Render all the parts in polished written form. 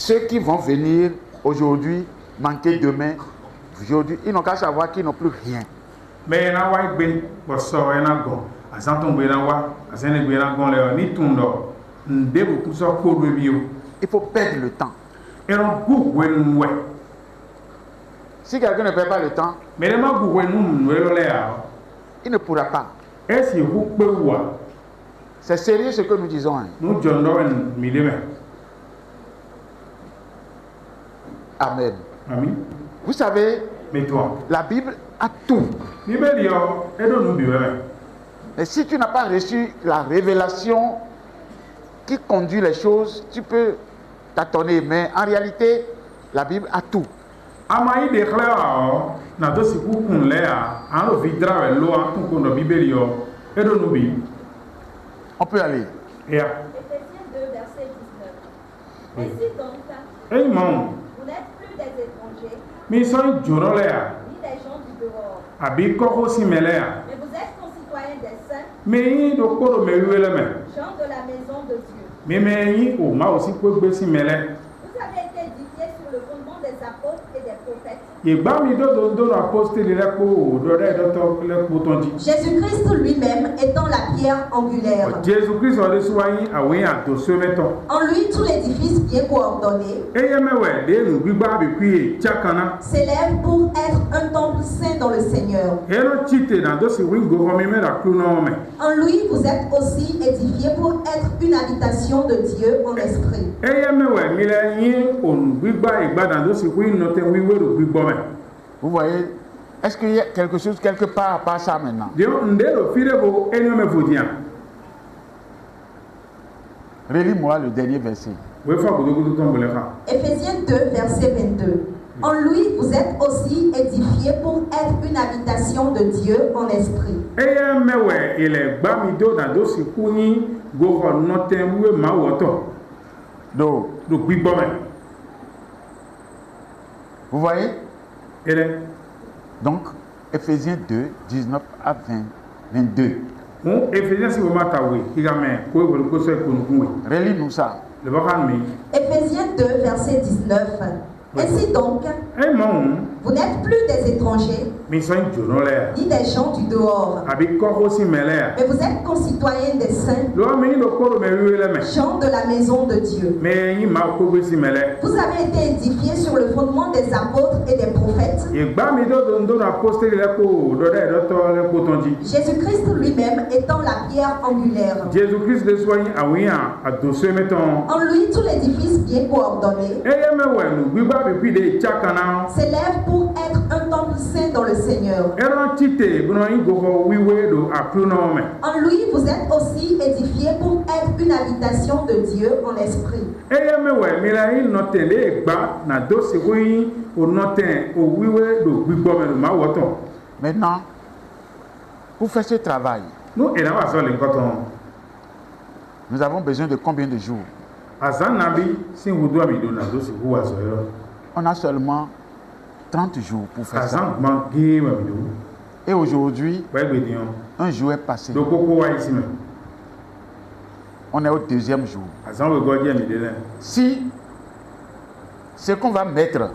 ceux qui vont venir aujourd'hui, manquer demain, aujourd'hui, ils n'ont qu'à savoir qu'ils n'ont plus rien. Mais na wa gbe bo so ena go azanto gbe na wa azene gbe na go le ni tundo ndebo kuso ko do bi o. Il faut perdre le temps. E ron gu wen we. Si quelqu'un ne perd pas le temps, Mais le ma gu wen nu we le a. il ne pourra pas. E si hu pe wa. C'est sérieux ce que nous disons. Hein. Nu jondo en mi de me. Amen. Amen. Vous savez, Mais toi, la Bible a tout. Bible yo e do nu bi we. Et si tu n'as pas reçu la révélation qui conduit les choses, tu peux tâtonner. Mais en réalité, la Bible a tout. Ama ide khla na do si ku kun le a an lo vidra we lo an tun ko no Bible yo e do nu bi. On peut aller. Ya. Éphésiens 2, verset 19. Ainsi donc, E mon vous n'êtes plus des étrangers, mi so joro le a. ni des gens du dehors, Abi ko ho si mele a. mais vous êtes concitoyens des saints, Me yi do ko do me wi le me. gens de la maison de Dieu. Me yi o ma o si ko gbe si mele. Vous avez été édifiés sur le fondement des apôtres et des prophètes. Igba mi do apostole le ko do re do to le ko ton di. Jésus-Christ lui-même étant la pierre angulaire. Jésus Christ o le so yin awe a do so meto. En lui, tout l'édifice bien coordonné Eye me we de nu gbigba bi kwi chakana. s'élève pour être un temple saint dans le Seigneur. Eno chite na do si wingo ho mi me ra kru no me. En lui, vous êtes aussi édifiés pour être une habitation de Dieu en esprit. Eye me we mi le yin on gbigba igba na do si wi no te wi we ro gbigbo me. Vous voyez, est-ce qu'il y a quelque chose quelque part à part ça maintenant? De ndero fire bo enyo me vodian. Relis-moi le dernier verset. We fa gudu tombe le fa. Éphésiens 2, verset 22. En lui, vous êtes aussi édifiés pour être une habitation de Dieu en esprit. Eye me we ile gba mi do na do si ku ni go ho no te we ma woto. Donc, Do gbigbo me. vous voyez? Ele Donc, Ephésiens 2, 19 à 20, 22. on Ephésiens si wo mata we igame ko we ko so ko nu we. Relis-nous ça. Le ba kan mi. Éphésiens 2, verset 19. Ainsi donc, E mon vous n'êtes plus des étrangers, mi so joro le. ni des gens du dehors, Abi ko ho si mele. mais vous êtes concitoyens des saints, Lo mi do ko do me wi le me. gens de la maison de Dieu. Me yi ma ko gbe si mele. Vous avez été édifiés sur le fondement des apôtres et des prophètes. Igba mi do apostole le ko do de do to le ko ton di. Jésus-Christ lui-même étant la pierre angulaire. Jésus Christ de soign awia a do se meton. En lui, tout l'édifice bien coordonné Eye me we nu gbigba bi kwi de chakana. s'élève pour être un temple saint dans le Seigneur. Eran chite buno yi go ho wi we do apru no me. En lui, vous êtes aussi édifiés pour être une habitation de Dieu en esprit. Eye me we mi la yi no tele gba na do se wi o no ten o wi we do gbigbo me do ma woto. Maintenant, pour faire ce travail, No era wa so le nkoton. nous avons besoin de combien de jours? Azan nabi sin wudu ami do na do se hu wa so yo. On a seulement 30 jours pour faire ça. Azan ma gi wa mi do. Et aujourd'hui, Wa gbe dion. un jour est passé. Do koko wa isi me. On est au deuxième jour. Azan we go je mi de le. Si ce qu'on va mettre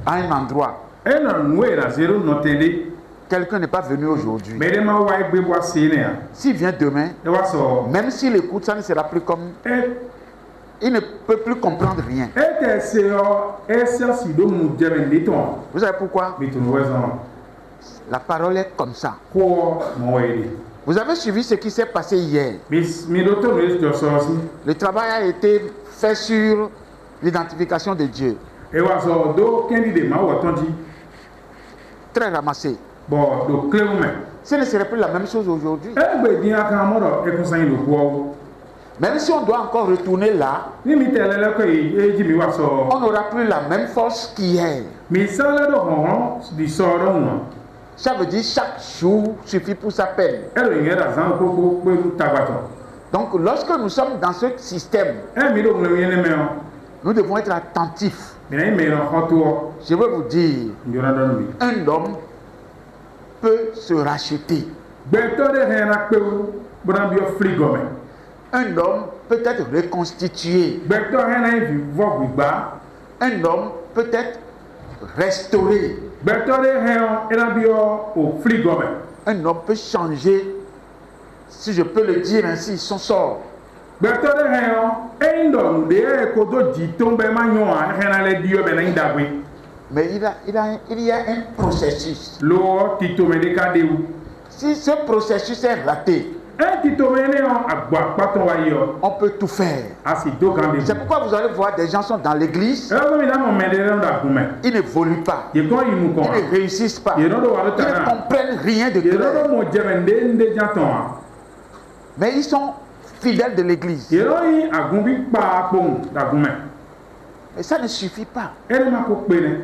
à un endroit, E na nwe la zero no tele. quelqu'un n'est pas venu aujourd'hui. Me de ma wa gbe bo se ne ya. S'il vient demain, E wa so. même s'il écoute, ça ne sera plus comme... Il ne peut plus comprendre rien. E te se yo e se si do mu je me le ton. Vous savez pourquoi? Mi tun we zon. La parole est comme ça. Ko mo we de. Vous avez suivi ce qui s'est passé hier. Mi do to no jo so si. Le travail a été fait sur l'identification de Dieu. E wa so do kendi de ma wo ton di. Très ramassé. Bo do kleu me. Ce ne serait plus la même chose aujourd'hui. E gbe di aka mo do e kun san lo ko. Même si on doit encore retourner là, Ni mi tele le ko e ji mi wa so. on n'aura plus la même force qu'hier. Mi sa le do hon di so do won. Ça veut dire chaque jour suffit pour sa peine. E lo yen da zan ko pe lu tabato. Donc lorsque nous sommes dans ce système, E mi do mo yen me o. nous devons être attentifs. Mi na me no ho to. Je veux vous dire, Njora do mi. un homme peut se racheter. Gbe to de hen na pe o. Bra bi o frigo me. Un homme peut être reconstitué. gbɛtɔ hɛnɛ vi vɔ gbigba Un homme peut être restauré. gbɛtɔ ɖe hɛn ena bi yɔ o fli gɔmɛ Un homme peut changer, si je peux le dire ainsi, son sort. gbɛtɔ ɖe hɛn eyi dɔ nu de eye ko do dzi to be ma nyɔ a hɛnɛ le di yɔ bɛ na yi dagbe Mais il y a un processus. lo titome ɖeka de wu Si ce processus est raté, titome ne yɔ agbɔ akpatɔ wa yi yɔ on peut tout faire. asi do kan de C'est pourquoi vous allez voir des gens sont dans l'église, mi na mɔ mɛ de ne da kun mɛ ils n'évoluent pas, yi kɔn yi nu ils kɔn ne réussissent pas, yi ils nɔ do wa do ta ne na comprennent rien de yi nɔ clair. do mo jɛmɛ nde dzatɔ wa Mais ils sont fidèles de l'église. yi nɔ yi agun bi kpa kpɔn da kun mɛ Mais ça ne suffit pas. ene ma ko kpe ne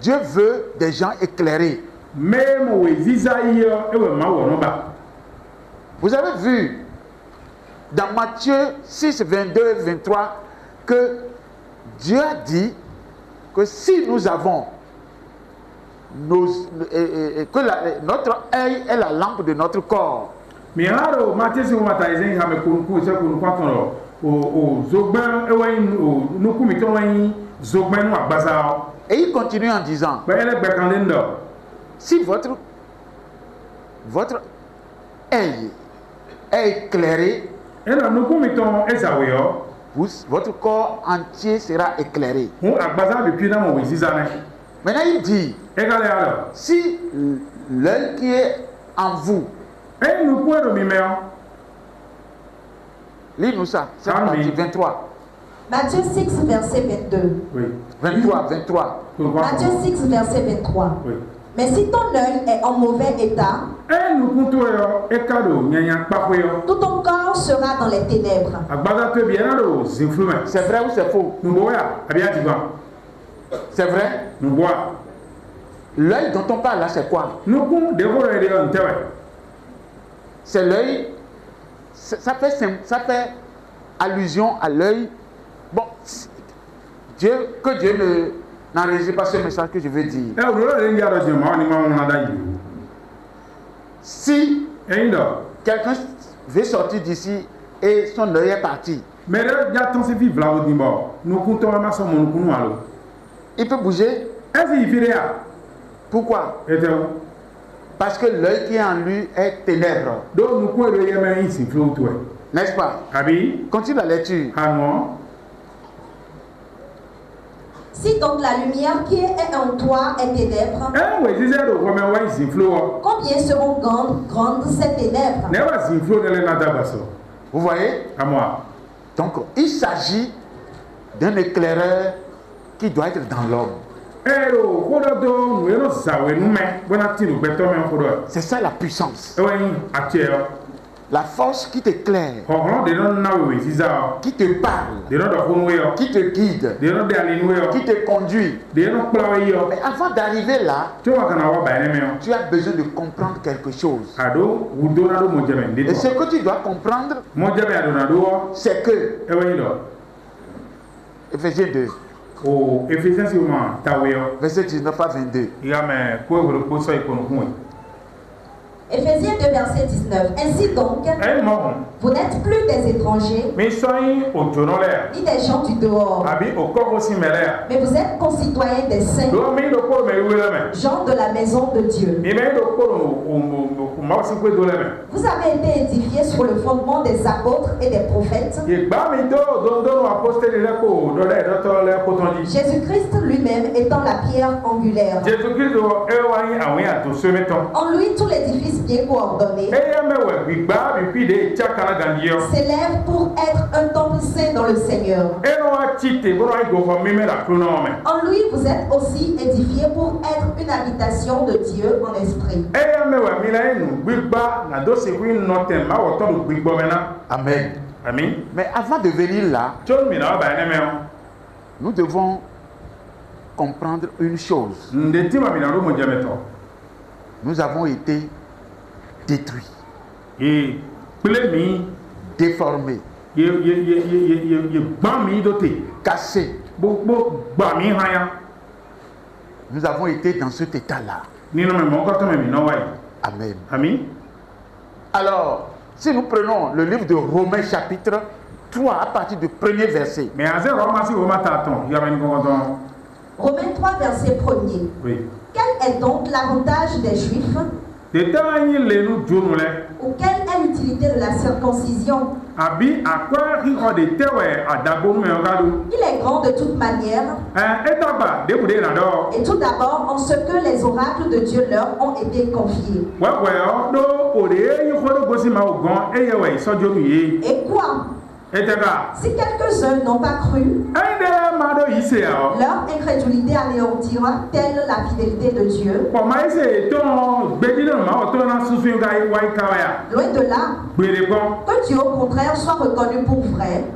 Dieu veut des gens éclairés. mɛ mo wo ziza yi yɔ ewɔ ma wɔ n'ba. Vous avez vu dans Matthieu 6, 22 et 23 que Dieu a dit que si nous avons notre œil est la lampe de notre corps. mi hã ɖo mate si wo mata yi zɛn hame kunuku se kunuku atɔnɔ o zogbɛ ewɔ yi o nukumitɔ wɔ yi zogbɛ nu agbaza Et il continue en disant, bɛ ele gbɛkan de ŋdɔ si votre œil est éclairé, ena nukumitɔ ezawe yɔ votre corps entier sera éclairé. ŋu agbaza bibi na mo wo ziza ne Maintenant il dit, ega le alɔ si l'œil qui est en vous, eyi nuku eɖo mi mɛ yɔ lis-nous ça, c'est Amen. parti 23. Matthieu 6, verset 22. oui 23. kunuku Matthieu atɔnɔ 6, verset 23. oui Mais si ton œil est en mauvais état, eyi nukuto yɔ eka ɖo nyanya kpakpe yɔ tout ton corps sera dans les ténèbres. agbaza to bi ena ɖo zinflu mɛ C'est vrai ou c'est faux? nubo ya abi ati gba C'est vrai? nuboa L'œil dont on parle là, c'est quoi? nuku de ko ɖo yi de yɔ ntɛwɛ. C'est l'œil. Ça fait allusion à l'œil. Bon, que Dieu n'enregistre pas ce message que je veux dire. Si quelqu'un veut sortir d'ici et son œil est parti, il peut bouger. Pourquoi? Parce que l'œil qui est en lui est ténèbre. N'est-ce pas? Continue la lecture. Si donc la lumière qui est en toi est ténèbre, combien seront grandes ces ténèbres? Vous voyez? Donc, il s'agit d'un éclaireur qui doit être dans l'homme. C'est ça la puissance. La force qui t'éclaire, qui te parle, qui te guide, qui te conduit. Mais avant d'arriver là, tu as besoin de comprendre quelque chose. Et ce que tu dois comprendre, c'est que Éphésiens 2, verset 19 à 22. Éphésiens 2, verset 19. Ainsi donc, vous n'êtes plus des étrangers, ni des gens du dehors, mais vous êtes concitoyens des saints, gens de la maison de Dieu. Vous avez été édifiés sur le fondement des apôtres et des prophètes. Jésus-Christ lui-même étant la pierre angulaire. En lui, tout l'édifice bien coordonné s'élève pour être un temple saint dans le Seigneur. En lui, vous êtes aussi édifiés pour être une habitation de Dieu en esprit. Amen. Mais avant de venir là, nous devons comprendre une chose. Nous avons été détruits, déformés, cassés. Nous avons été dans cet état-là. Amen. Alors, Si nous prenons le livre de Romains chapitre 3 à partir du premier verset. Mais à zéro, Romains 3 verset 1er. Oui. Quel est donc l'avantage des Juifs? Ou quelle est l'utilité de la circoncision? Il est grand de toute manière. Et tout d'abord en ce que les oracles de Dieu leur ont été confiés. Et quoi? Si quelques-uns n'ont pas cru, leur incrédulité anéantira-t-elle la fidélité de Dieu? Loin de là, que Dieu au contraire soit reconnu pour vrai,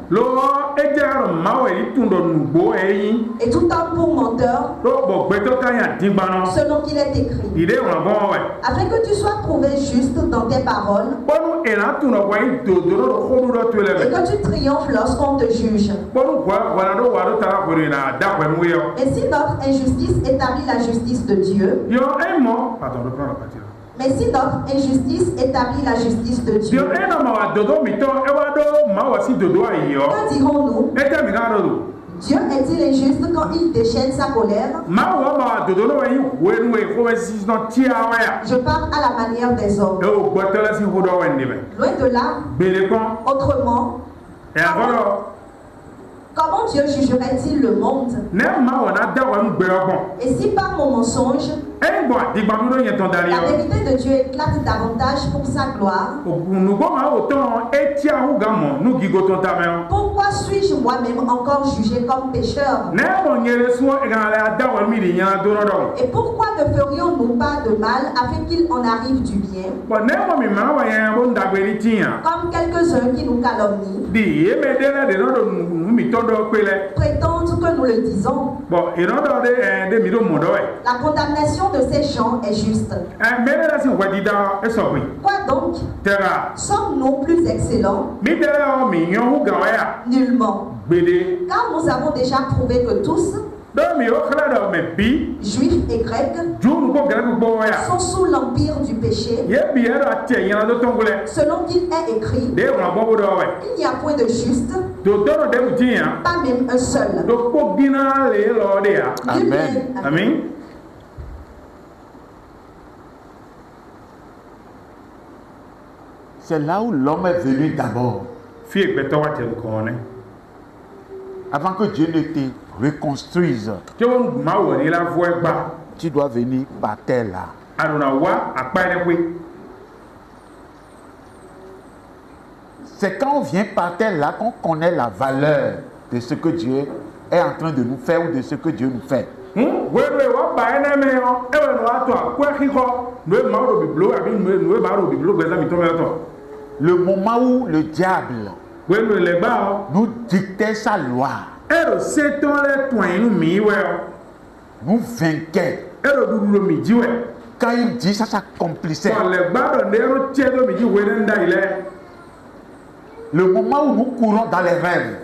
et tout homme pour menteur, selon qu'il est écrit, afin que tu sois prouvé juste dans tes paroles, et que tu triomphes lorsqu'on te juge. Et si notre injustice établit la justice de Dieu, mais si notre injustice établit la justice de Dieu, que dirons-nous? Dieu est-il injuste quand il déchaîne sa colère? Je parle à la manière des hommes. Loin de là, autrement, comment Dieu jugerait-il le monde? Et si par mon mensonge, la vérité de Dieu éclate davantage pour sa gloire, pourquoi suis-je moi-même encore jugé comme pécheur? Et pourquoi ne ferions-nous pas de mal afin qu'il en arrive du bien? Comme quelques-uns qui nous calomnient, prétendent que nous le disons. La condamnation de ces gens est juste. Quoi donc? Sommes-nous plus excellents? Nullement. Car nous avons déjà prouvé que tous, Juifs et Grecs, sont sous l'empire du péché, selon qu'il est écrit, il n'y a point de juste, pas même un seul. Amen. Amen. C'est là où l'homme est venu d'abord. Avant que Dieu ne te reconstruise, tu dois venir par terre là. C'est quand on vient par terre là qu'on connaît la valeur de ce que Dieu est en train de nous faire ou de ce que Dieu nous fait. Le moment où le diable nous dictait sa loi, nous vainquait. Quand il dit ça s'accomplissait. Le moment où nous courons dans les rêves,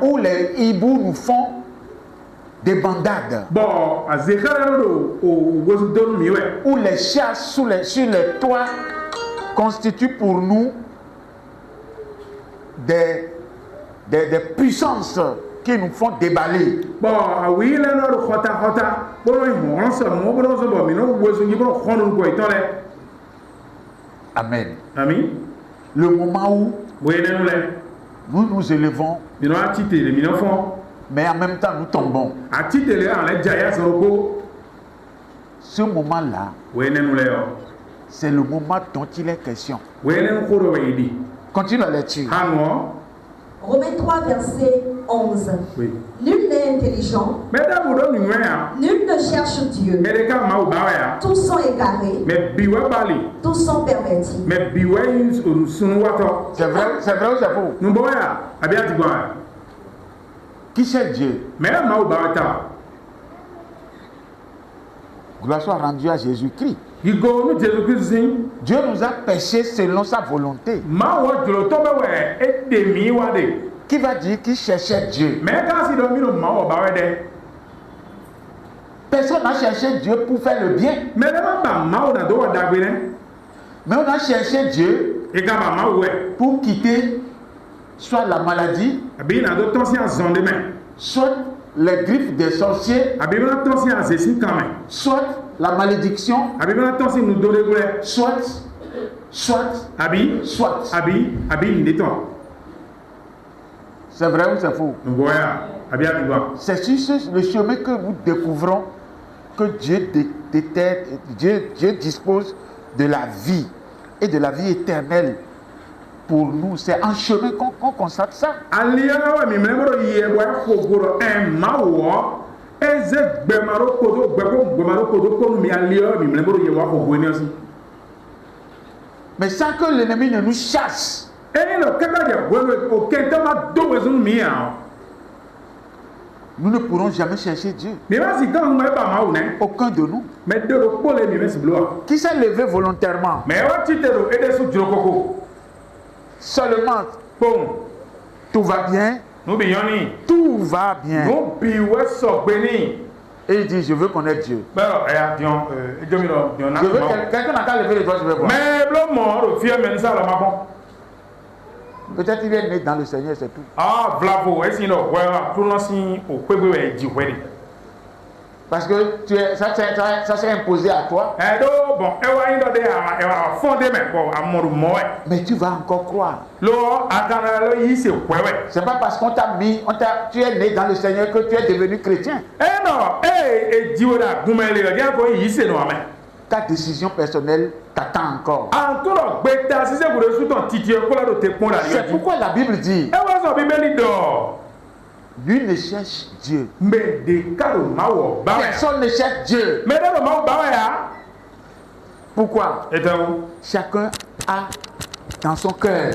où les hiboux nous font des bandades, où les chats sur les toits constituent pour nous des puissances qui nous font déballer. Amen. Amen. Le moment où nous nous élevons, mais en même temps nous tombons. Ce moment-là, c'est le moment dont il est question. Continue la lecture. Romains 3, verset 11. Oui. Nul n'est intelligent. Nul ne cherche Dieu. Tous sont égarés. Tous sont pervertis. C'est vrai ou c'est faux? Qui c'est Dieu? Gloire soit rendue à Jésus-Christ. Dieu nous a péchés selon sa volonté. Qui va dire qu'il cherchait Dieu? Personne on a cherché Dieu pour faire le bien. Mais on a cherché Dieu pour quitter soit la maladie, soit les griffes des sorciers, soit la malédiction, soit. C'est vrai ou c'est faux? C'est sur le chemin que nous découvrons que Dieu dispose de la vie et de la vie éternelle pour nous. C'est un chemin qu'on constate ça. Mais sans que l'ennemi ne nous chasse. Nous ne pourrons jamais chercher Dieu. Aucun de nous. Qui s'est levé volontairement? Seulement, tout va bien. Tout va bien. Et il dit, je veux connaître Dieu. Quelqu'un n'a qu'à lever les doigts, je vais voir. Peut-être il est né dans le Seigneur, c'est tout. Parce que ça s'est imposé à toi. Mais tu vas encore croire. C'est pas parce qu'on t'a mis, tu es né dans le Seigneur que tu es devenu chrétien. Ta décision personnelle t'attend encore. C'est pourquoi la Bible dit, lui ne cherche Dieu. Personne ne cherche Dieu. Pourquoi? Chacun a dans son cœur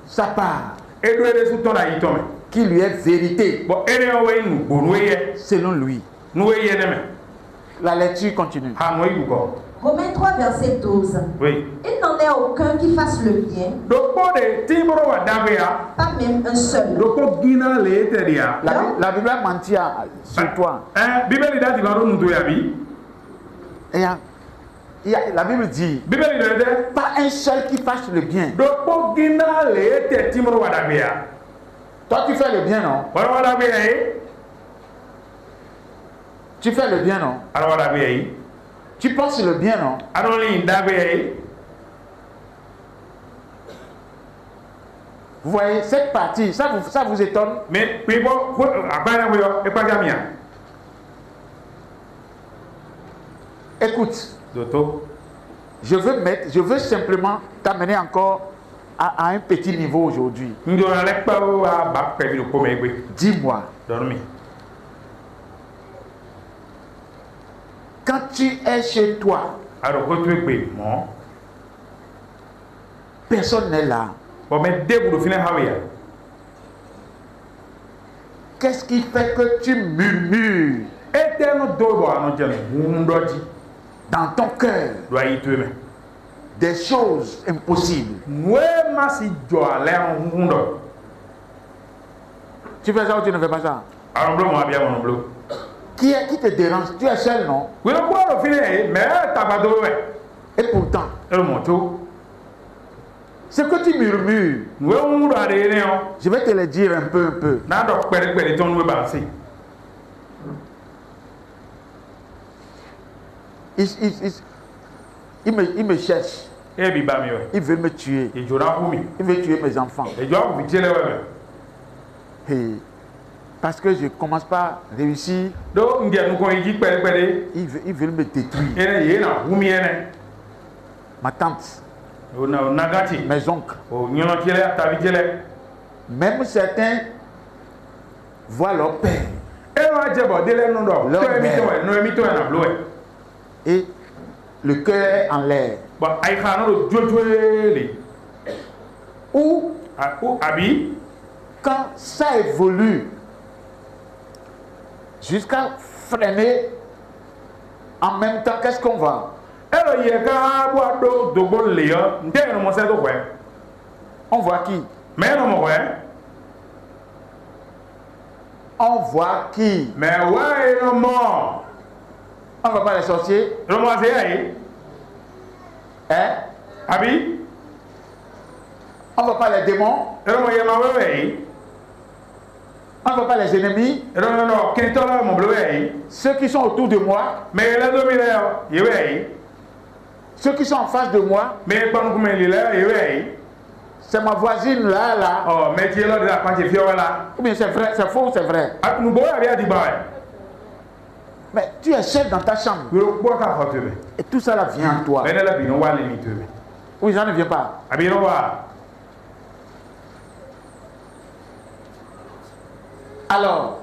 sa part qui lui est vérité selon lui. La lecture continue. Romains 3, verset 12. Oui. Il n'en est aucun qui fasse le bien. Pas même un seul. La Bible a menti sur toi. La Bible dit, pas un seul qui fasse le bien. Toi tu fais le bien, non? Tu fais le bien, non? Tu penses le bien, non? Vous voyez, cette partie, ça vous étonne? Écoute, je veux simplement t'amener encore à un petit niveau aujourd'hui. Dis-moi. Quand tu es chez toi, personne n'est là. Qu'est-ce qui fait que tu murmures dans ton cœur des choses impossibles? Tu fais ça ou tu ne fais pas ça? Qui te dérange? Tu es seul, non? Et pourtant, ce que tu murmures, je vais te le dire un peu. Il me cherche. Il veut me tuer. Il veut tuer mes enfants. Parce que je ne commence pas à réussir. Il veut me détruire. Ma tante, mes oncles, même certains voient leur père, leur mère, et le cœur est en l'air. Ou quand ça évolue jusqu'à freiner, en même temps, qu'est-ce qu'on va? On voit qui? On voit qui? Mais ouais, non mort. On ne voit pas les sorciers. Non moi c'est hein? Abi? On ne voit pas les démons. Non moi y'a ma ouais. On ne voit pas les ennemis. Non. Qu'est-ce que là mon bleu? Ceux qui sont autour de moi. Mais là dominé ouais. Ceux qui sont en face de moi. Mais quand vous me là ouais. C'est ma voisine là. Oh, mais tu es là de la partie fiole là. Ou bien c'est vrai, c'est faux ou c'est vrai? Ah, nous boire bien dit bah. Mais tu es chef dans ta chambre. Et tout ça là vient en toi. Oui, ça ne vient pas. Alors,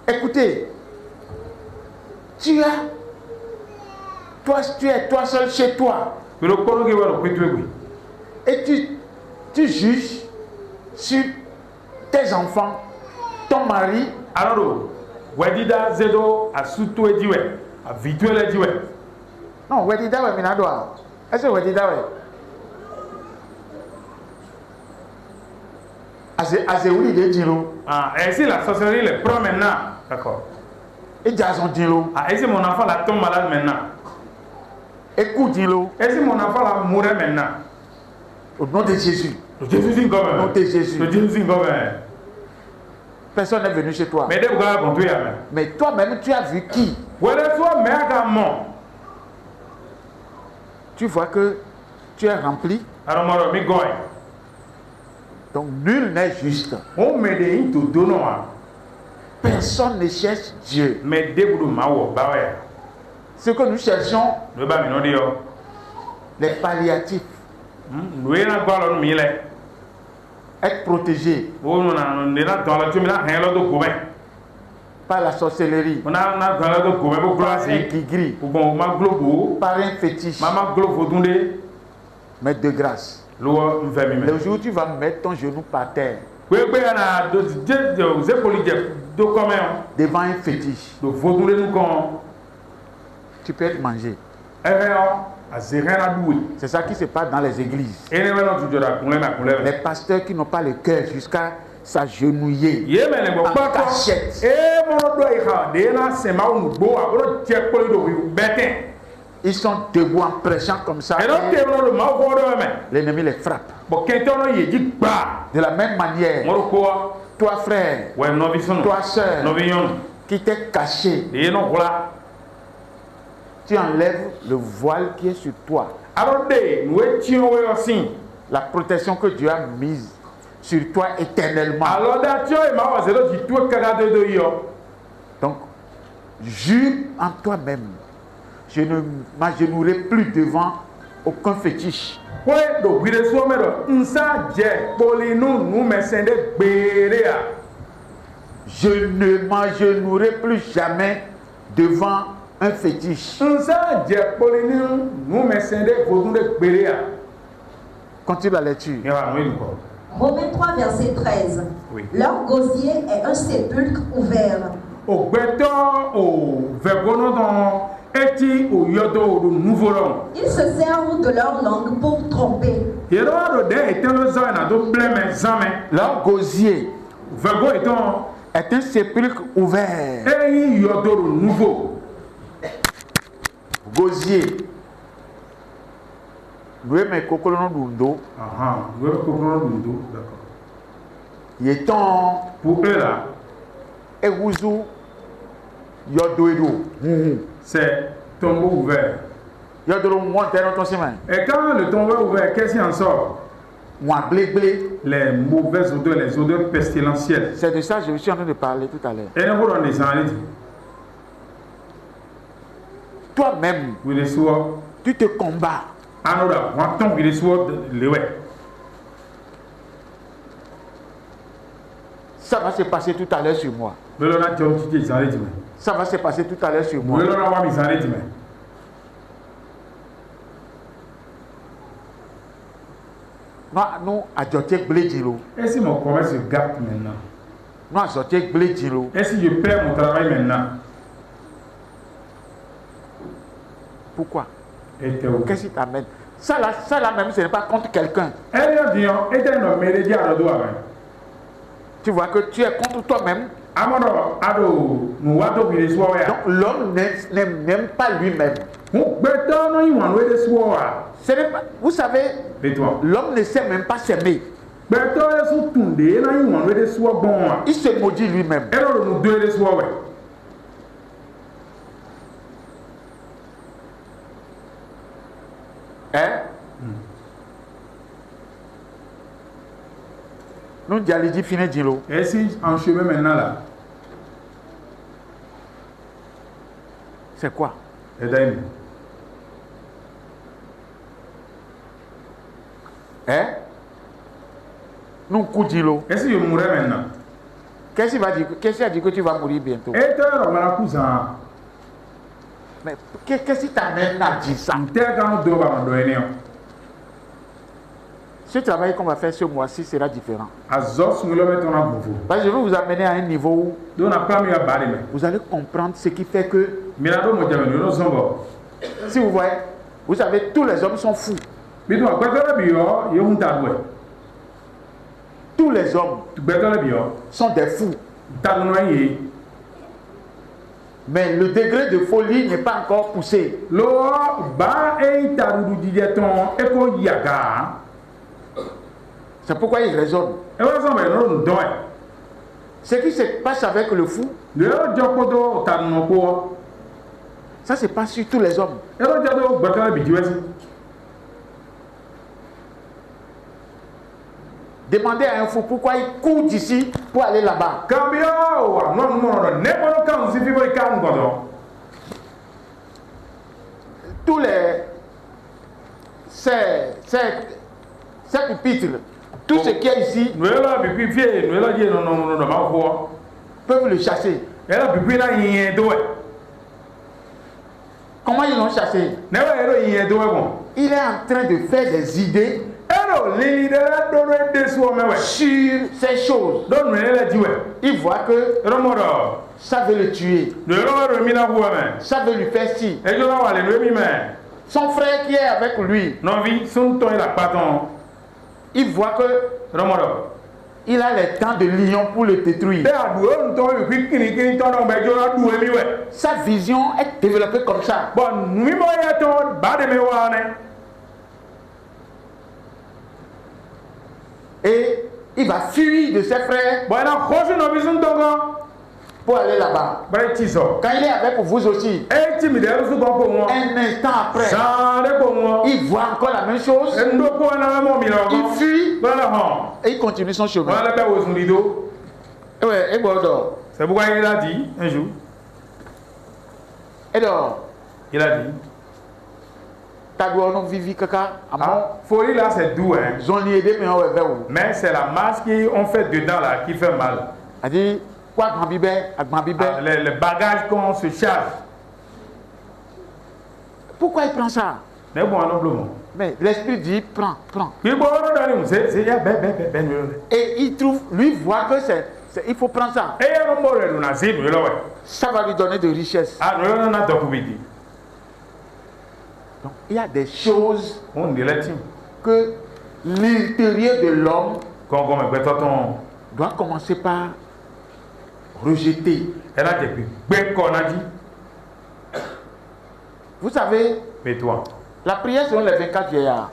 écoutez, tu es toi seul chez toi. Et tu juges sur tes enfants, ton mari. Alors, Wedida Zedo a surtout ediwe, a vituel ediwe. Non, Wedida we minadoa. Est-ce que Wedida we? Azéouli de Dilo. Ah, et si la sorcellerie les prend maintenant, d'accord. Et Jason Dilo. Ah, et si mon enfant la tombe malade maintenant. Écoute Dilo. Et si mon enfant la mourait maintenant. Au nom de Jésus. Jésus est comme. Au nom de Jésus. Jésus est comme. Personne n'est venu chez toi. Mais toi-même, tu as vu qui? Tu vois que tu es rempli. Donc nul n'est juste. Personne ne cherche Dieu. Ce que nous cherchons, les palliatifs. Être protégé par la sorcellerie, par un gris, par un fétiche. Mais de grâce, le jour où tu vas mettre ton genou par terre devant un fétiche, tu peux être mangé. C'est ça qui se passe dans les églises. Les pasteurs qui n'ont pas le cœur jusqu'à s'agenouiller en cachette. Ils sont debout en prêchant comme ça. L'ennemi les frappe. De la même manière, toi frère, toi soeur, qui t'es caché, tu enlèves le voile qui est sur toi. La protection que Dieu a mise sur toi éternellement. Donc, jure en toi-même. Je ne m'agenouillerai plus devant aucun fétiche. Je ne m'agenouillerai plus jamais devant un fétiche. Continue la lecture. Romains 3, verset 13. Oui. Leur gosier est un sépulcre ouvert. Ils se servent de leur langue pour tromper. Leur gosier est un sépulcre ouvert. Gosier. Nous aimons Kokolono Dundo. Il est temps pour eux là. Et Wouzou Yodoedo. C'est tombeau ouvert. Yodoedo monte dans ton chemin. Et quand le tombeau est ouvert, qu'est-ce qui en sort? Les mauvaises odeurs, les odeurs pestilentielles. C'est de ça que je suis en train de parler tout à l'heure. Et nous voulons des analyses. Toi-même, tu te combats. Ça va se passer tout à l'heure sur moi. Ça va se passer tout à l'heure sur moi. Nous, à Jotek Bledjilo. Et si mon commerce se gâte maintenant? Nous, à Jotek Bledjilo. Et si je perds mon travail maintenant? Pourquoi? Qu'est-ce qui t'amène? Ça là même, ce n'est pas contre quelqu'un. Tu vois que tu es contre toi-même. Donc l'homme n'aime pas lui-même. Vous savez, l'homme ne sait même pas s'aimer. Il se maudit lui-même. Hein? Nous allons dire finir d'îlot. Et si en chemin maintenant là? C'est quoi? Hein? Nous coup d'îlot. Et si je mourrais maintenant? Qu'est-ce qu'il va dire? Qu'est-ce qu'il a dit que tu vas mourir bientôt? Et tu as un cousin. Mais qu'est-ce qui t'amène à dire ça? Ce travail qu'on va faire ce mois-ci sera différent. Parce que je vais vous amener à un niveau où vous allez comprendre ce qui fait que, si vous voyez, vous savez, tous les hommes sont fous. Tous les hommes sont des fous. Mais le degré de folie n'est pas encore poussé. C'est pourquoi il raisonne. Ce qui se passe avec le fou, ça se passe sur tous les hommes. Demandez à un fou pourquoi il court d'ici pour aller là-bas. Tous ces pupitres, tout ce qui est ici, peuvent le chasser. Comment ils l'ont chassé? Il est en train de faire des idées sur ces choses. Il voit que ça veut le tuer. Ça veut lui faire ci. Son frère qui est avec lui, il voit que il a les dents de lion pour le détruire. Sa vision est développée comme ça. Et il va fuir de ses frères pour aller là-bas. Quand il est avec vous aussi, un instant après, il voit encore la même chose. Il fuit et il continue son chemin. C'est pourquoi il a dit un jour. Et donc, il a dit. Folie là c'est doux hein. Mais c'est la masse qu'on fait dedans là qui fait mal. Les bagages qu'on se charge. Pourquoi il prend ça? Mais l'esprit dit prends. Et il trouve, lui voit que il faut prendre ça. Ça va lui donner de richesses. Donc il y a des choses que l'intérieur de l'homme doit commencer par rejeter. Vous savez, la prière selon les 24 vieillards.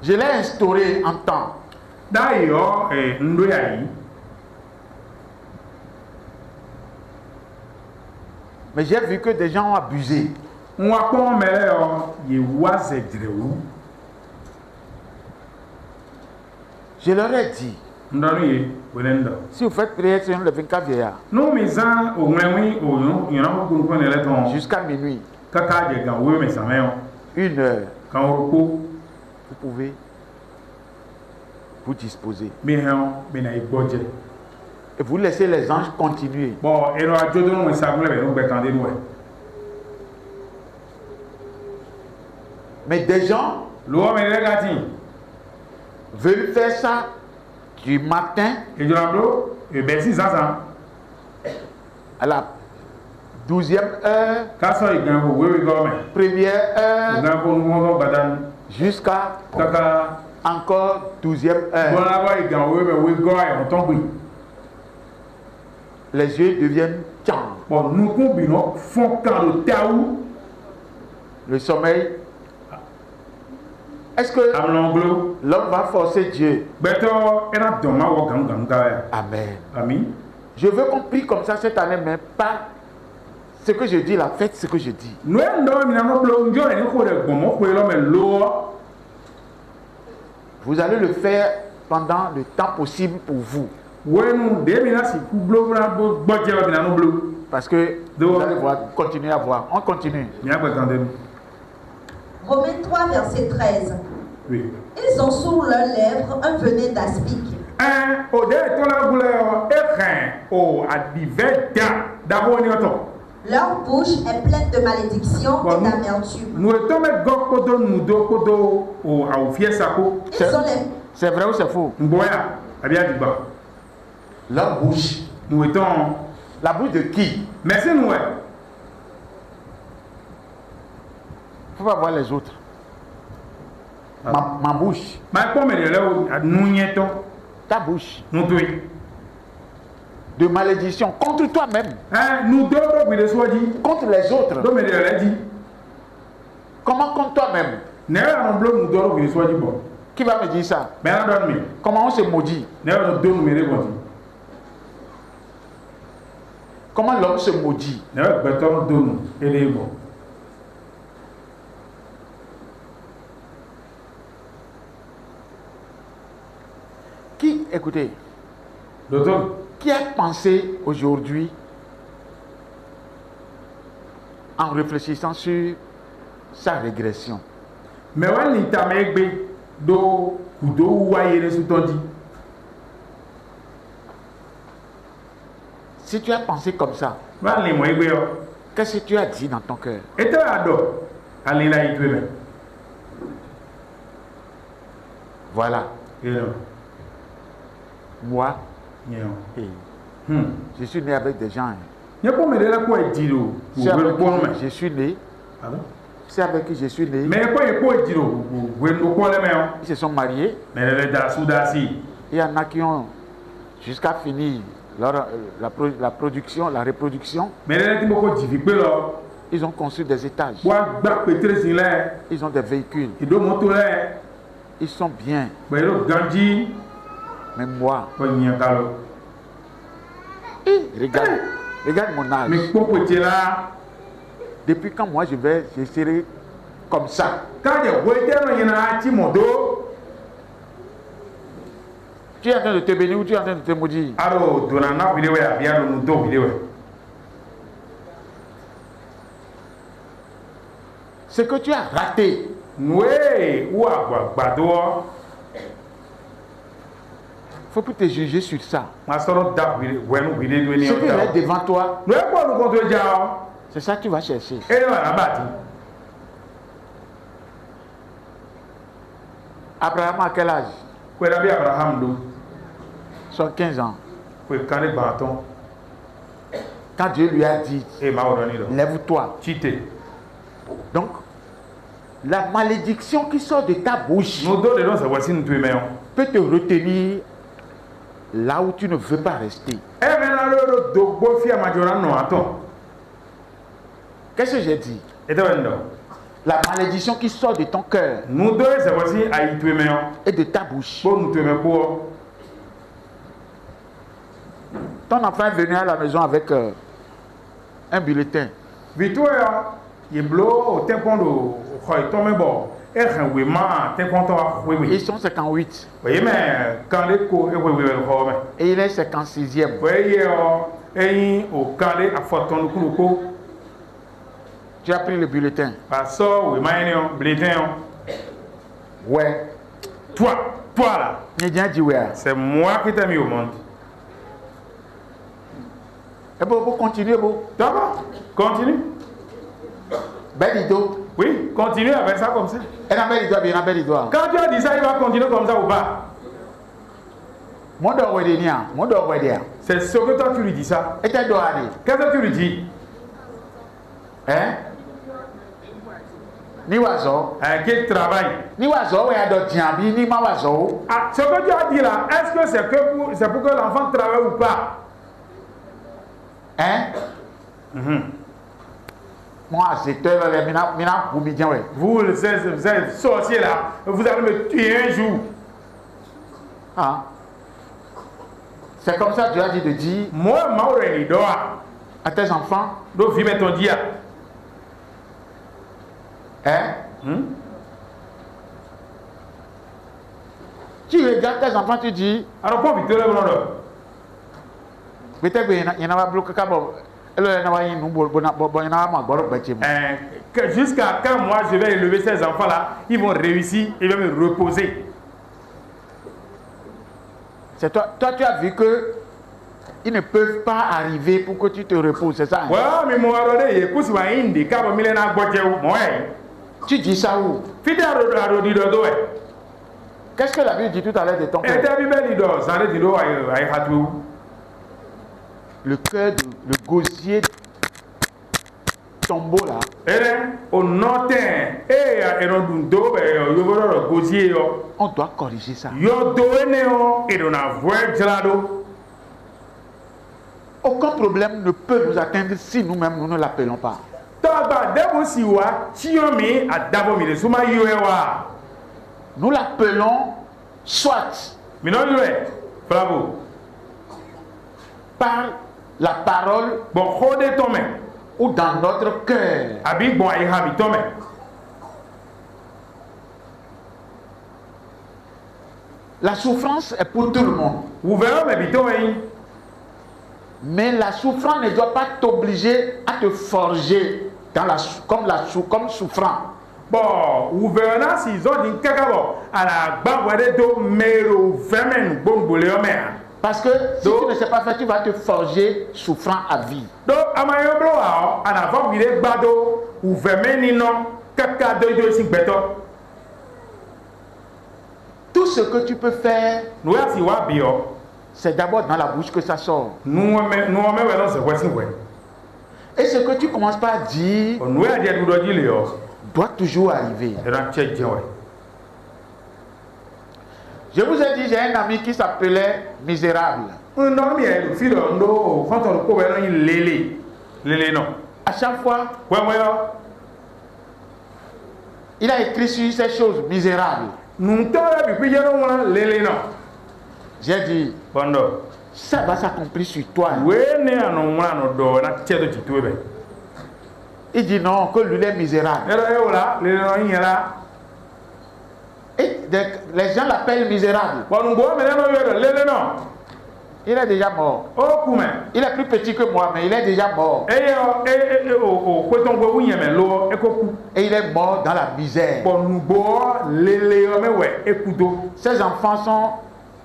Je l'ai instauré en temps. Mais j'ai vu que des gens ont abusé. Je leur ai dit, si vous faites prière selon les 24 vieillards, jusqu'à minuit, 1 heure, vous pouvez vous disposer. Et vous laissez les anges continuer. Mais des gens veulent faire ça du matin à la 12e heure, première heure, jusqu'à encore 12e heure. Les yeux deviennent tchang. Le sommeil. Est-ce que l'homme va forcer Dieu? Amen. Amen. Je veux qu'on prie comme ça cette année, mais pas ce que je dis là, faites ce que je dis. Vous allez le faire pendant le temps possible pour vous. Parce que vous allez voir, continuer à voir. On continue. Romains 3, verset 13. Oui. Ils ont sur leurs lèvres un venin d'aspic. Leur bouche est pleine de malédiction et d'amertume. C'est vrai ou c'est faux? Leur bouche. La bouche de qui? Mais c'est nous. Faut pas voir les autres. Ma bouche. Ta bouche. De malédiction contre toi-même. Contre les autres. Comment contre toi-même? Qui va me dire ça? Comment on se maudit? Comment l'homme se maudit? Qui, écoutez, qui a pensé aujourd'hui, en réfléchissant sur sa régression? Si tu as pensé comme ça, qu'est-ce que tu as dit dans ton cœur? Voilà. Moi, je suis né avec des gens. Je suis né. C'est avec qui je suis né. Ils se sont mariés. Il y en a qui ont jusqu'à finir la production, la reproduction. Ils ont construit des étages. Ils ont des véhicules. Ils sont bien. Mais moi, regarde mon âge. Depuis quand moi je serai comme ça? Tu es en train de te bénir ou tu es en train de te maudire? Ce que tu as raté. Faut plus te juger sur ça. Ce qui est devant toi, c'est ça que tu vas chercher. Abraham à quel âge? 15 ans. Quand Dieu lui a dit, lève-toi. Donc, la malédiction qui sort de ta bouche peut te retenir là où tu ne veux pas rester. Qu'est-ce que j'ai dit? La malédiction qui sort de ton cœur et de ta bouche. Ton enfant est venu à la maison avec un bulletin. Ils sont 58. Et il est 56e. Tu as pris le bulletin. Ouais. Toi là. C'est moi qui t'ai mis au monde. Et bon, continuez, bon. D'accord, continue. Belido. Oui, continue avec ça comme ça. Et la Belido, bien la Belido. Quand tu as dit ça, il va continuer comme ça ou pas? C'est ce que toi tu lui dis ça. Et t'as doit aller. Qu'est-ce que tu lui dis? Hein? Ni wazo. Qui travaille. Ni wazo, oui, à Diambi, ni ma wazo. Ah, ce que tu as dit là, est-ce que c'est pour que l'enfant travaille ou pas? Hein? Moi, c'est vous êtes sorcier là, vous allez me tuer un jour. Ah. C'est comme ça que tu as dit de dire. Moi, à tes enfants. Donc, vive ton dia. Hein? Tu regardes tes enfants, tu dis. Alors, quoi, Victor, peut-être qu'il y en a bloqué. Jusqu'à quand moi je vais élever ces enfants-là, ils vont réussir, ils vont me reposer. C'est toi tu as vu que ils ne peuvent pas arriver pour que tu te reposes, c'est ça? Ouais, mais moi, tu dis ça où? Qu'est-ce que la Bible dit tout à l'heure de ton père? Le cœur de le gosier tombeau là. On doit corriger ça. Aucun problème ne peut nous atteindre si nous-mêmes nous ne l'appelons pas. Nous l'appelons soit par la parole ou dans notre cœur. La souffrance est pour tout le monde. Mais la souffrance ne doit pas t'obliger à te forger dans comme souffrant. Bon, gouvernance ils ont dit à la banque de mero femen bon parce que si tu ne sais pas faire, tu vas te forger souffrant à vie. Donc, à ma yoblo, à la vente, il est bado ou femenino, caca de sigbeto. Tout ce que tu peux faire, c'est d'abord dans la bouche que ça sort. Et ce que tu commences par dire doit toujours arriver. Je vous ai dit, j'ai un ami qui s'appelait Misérable. À chaque fois, il a écrit sur ces choses misérables. J'ai dit, ça va s'accomplir sur toi. Il dit non, que lui est misérable. Et les gens l'appellent misérable. Il est déjà mort. Il est plus petit que moi, mais il est déjà mort. Et il est mort dans la misère. Ses enfants sont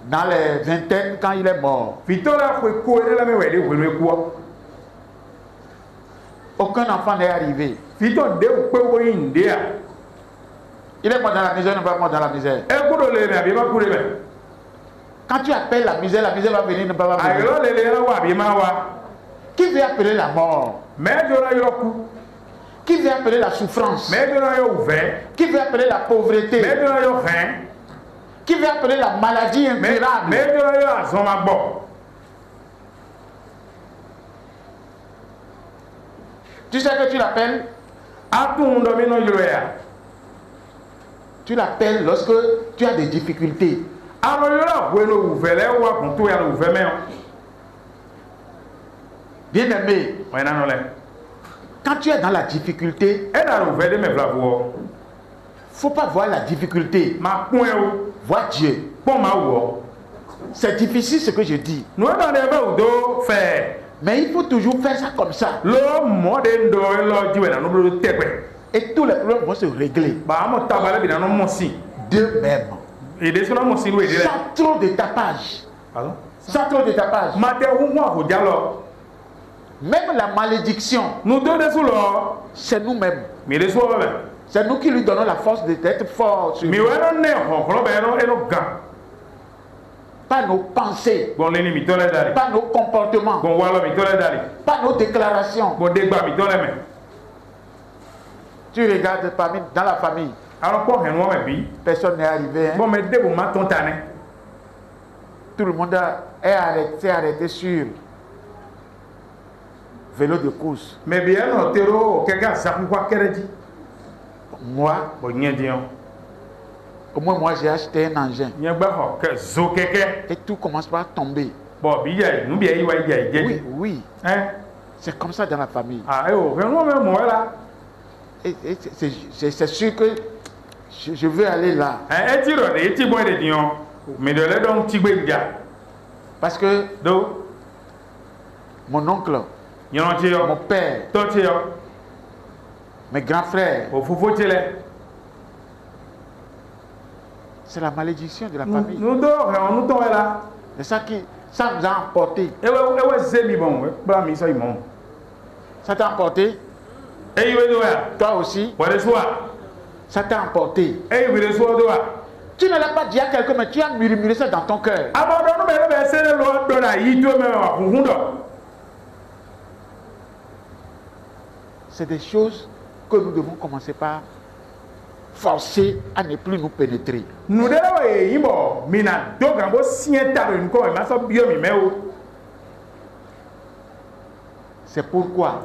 dans les vingtaines quand il est mort. Aucun enfant n'est arrivé. Il est mort dans la misère, il n'est pas mort dans la misère. Quand tu appelles la misère va venir, ne va pas venir. Qui veut appeler la mort? Qui veut appeler la souffrance? Qui veut appeler la pauvreté? Qui veut appeler la maladie incurable? Tu sais que tu l'appelles? Tu l'appelles lorsque tu as des difficultés. Bien aimé, quand tu es dans la difficulté, il ne faut pas voir la difficulté, vois Dieu. C'est difficile ce que je dis, mais il faut toujours faire ça comme ça. Et tous les problèmes vont se régler d'eux-mêmes. Sans trop de tapage. Sans trop de tapage. Même la malédiction, c'est nous-mêmes. C'est nous qui lui donnons la force d'être forts. Pas nos pensées, pas nos comportements, pas nos déclarations. Tu regardes dans la famille. Personne n'est arrivé. Hein? Tout le monde est arrêté sur vélo de course. Moi, au moins moi j'ai acheté un engin. Et tout commence par tomber. Oui, oui. C'est comme ça dans la famille. Et c'est sûr que je veux aller là. Parce que mon oncle, mon père, mes grands frères, c'est la malédiction de la famille. C'est ça ça nous a emporté. Ça t'a emporté? Toi aussi? Ça t'a emporté. Tu ne l'as pas dit à quelqu'un, mais tu as murmuré ça dans ton cœur. C'est des choses que nous devons commencer par forcer à ne plus nous pénétrer. C'est pourquoi.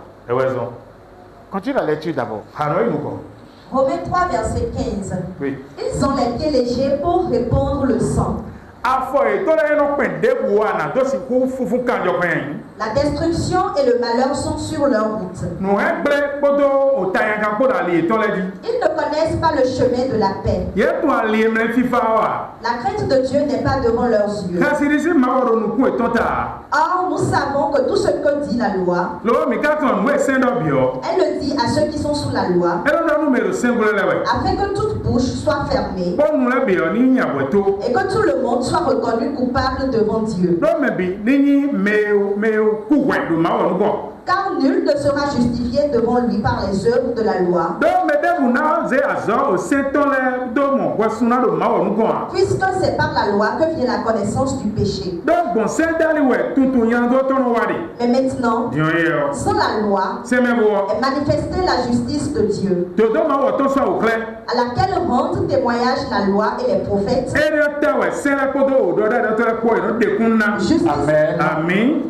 Continue la lecture d'abord. Romains 3, verset 15. Oui. Ils ont les pieds légers pour répandre le sang. La destruction et le malheur sont sur leur route. Ils ne connaissent pas le chemin de la paix. La crainte de Dieu n'est pas devant leurs yeux. Or, nous savons que tout ce que dit la loi, elle le dit à ceux qui sont sous la loi, afin que toute bouche soit fermée et que tout le monde soit reconnu coupable devant Dieu. Car nul ne sera justifié devant lui par les œuvres de la loi, puisque c'est par la loi que vient la connaissance du péché. Mais maintenant, sans la loi, est manifestée la justice de Dieu, à laquelle rendent témoignage la loi et les prophètes. Justice. Amen.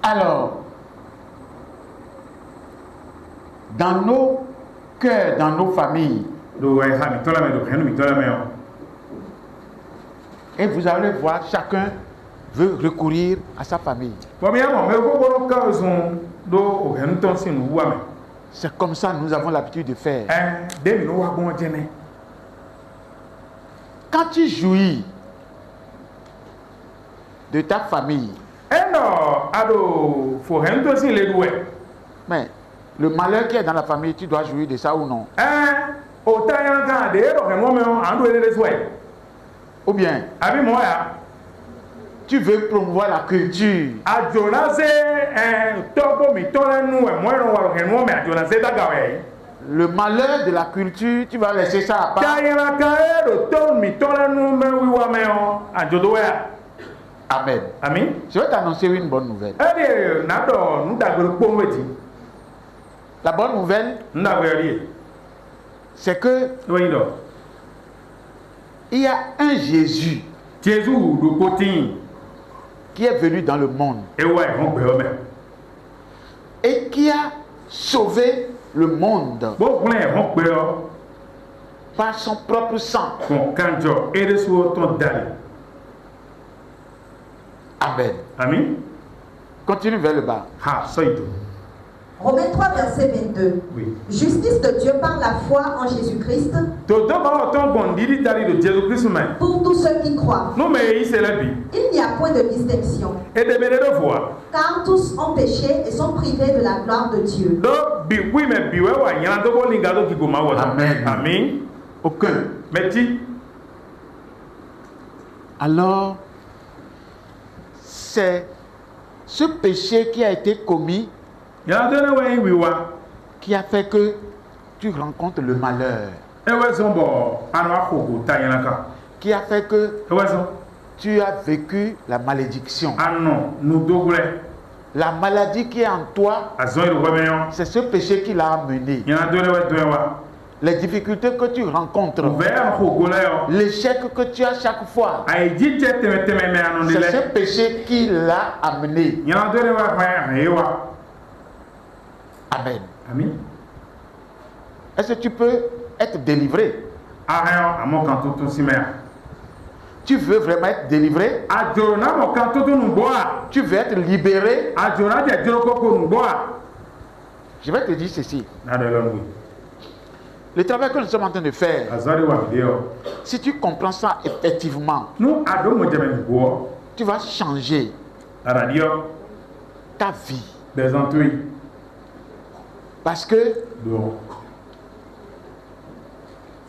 Alors, dans nos cœurs, dans nos familles, et vous allez voir, chacun veut recourir à sa famille. C'est comme ça que nous avons l'habitude de faire. Quand tu jouis de ta famille, mais le malheur qui est dans la famille, tu dois jouir de ça ou non? Ou bien tu veux promouvoir la culture. Le malheur de la culture, tu vas laisser ça à part. Amen. Amen. Je vais t'annoncer une bonne nouvelle. La bonne nouvelle, c'est que il y a un Jésus qui est venu dans le monde et qui a sauvé le monde par son propre sang. Amen. Amen. Continue vers le bas. Romains 3, verset 22. Oui. Justice de Dieu par la foi en Jésus-Christ. Pour tous ceux qui croient. Il n'y a point de distinction. Car tous ont péché et sont privés de la gloire de Dieu. Amen. Amen. Aucun. Alors, c'est ce péché qui a été commis qui a fait que tu rencontres le malheur, qui a fait que tu as vécu la malédiction. La maladie qui est en toi, c'est ce péché qui l'a amené. Les difficultés que tu rencontres, l'échec que tu as chaque fois, c'est ce péché qui l'a amené. Amen. Est-ce que tu peux être délivré? Tu veux vraiment être délivré? Tu veux être libéré? Je vais te dire ceci. Le travail que nous sommes en train de faire, si tu comprends ça effectivement, tu vas changer ta vie. Parce que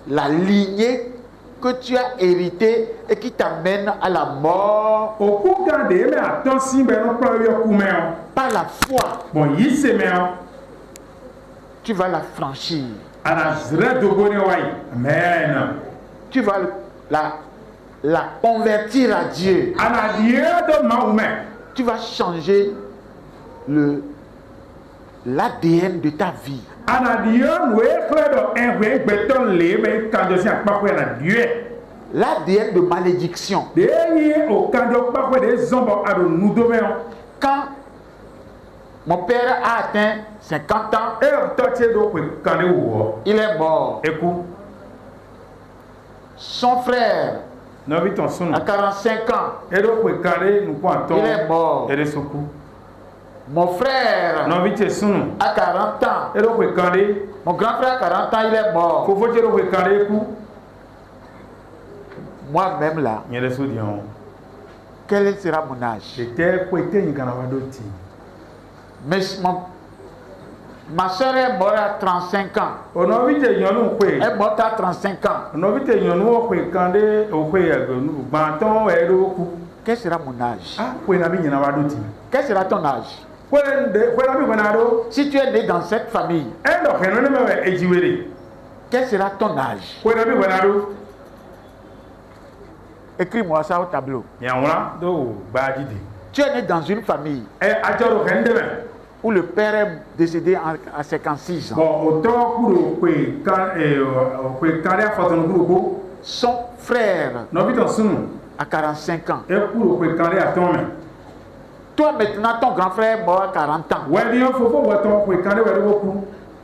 la lignée que tu as héritée et qui t'amène à la mort par la foi, tu vas la franchir. Amen. Tu vas la convertir à Dieu. Tu vas changer l'ADN de ta vie. L'ADN de malédiction. Quand mon père a atteint 50 ans, il est mort. Son frère à 45 ans, il est mort. Mon frère à 40 ans, mon grand frère à 40 ans, il est mort. Moi-même là, quel sera mon âge? Mais ma soeur est morte à 35 ans. Elle est morte à 35 ans. Quel sera mon âge? Quel sera ton âge? Si tu es né dans cette famille, quel sera ton âge? Écris-moi ça au tableau. Tu es né dans une famille où le père est décédé à 56 ans. Son frère à 45 ans. Toi maintenant, ton grand frère est mort à 40 ans.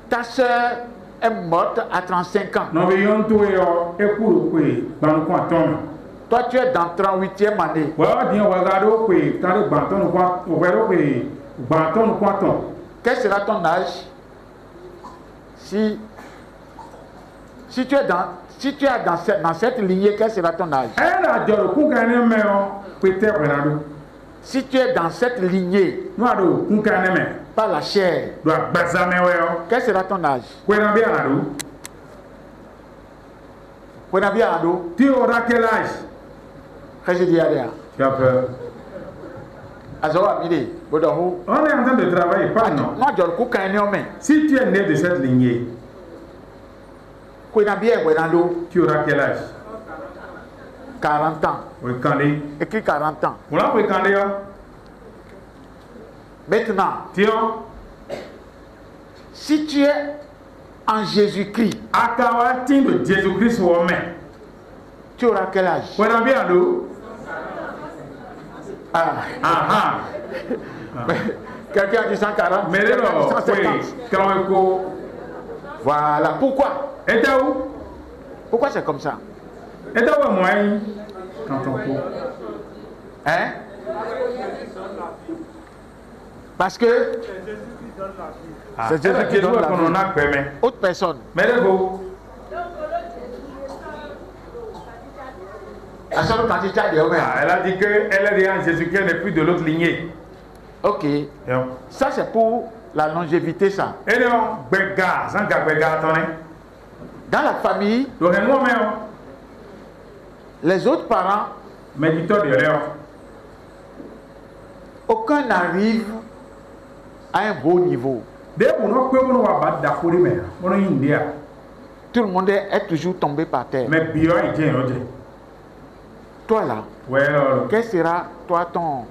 Ta soeur est morte à 35 ans. Toi, tu es dans 38e année. Quel sera ton âge si tu es dans cette lignée? Quel sera ton âge? Si tu es dans cette lignée par la chair, quel sera ton âge? Tu auras quel âge? Tu as peur. On est en train de travailler, pas non. Si tu es né de cette lignée, tu auras quel âge? 40 ans. Écris 40 ans. Maintenant, si tu es en Jésus-Christ, tu auras quel âge? Quelqu'un dit 140, quelqu'un dit 150. Voilà. Pourquoi? Pourquoi c'est comme ça? Hein? Parce que c'est Jésus qui donne la vie. Autre personne. Elle a dit qu'elle est déjà en Jésus-Christ, elle n'est plus de l'autre lignée. Ok. Ça c'est pour la longévité, ça. Dans la famille, les autres parents, aucun n'arrive à un beau niveau. Tout le monde est toujours tombé par terre. Toi là, quel sera toi ton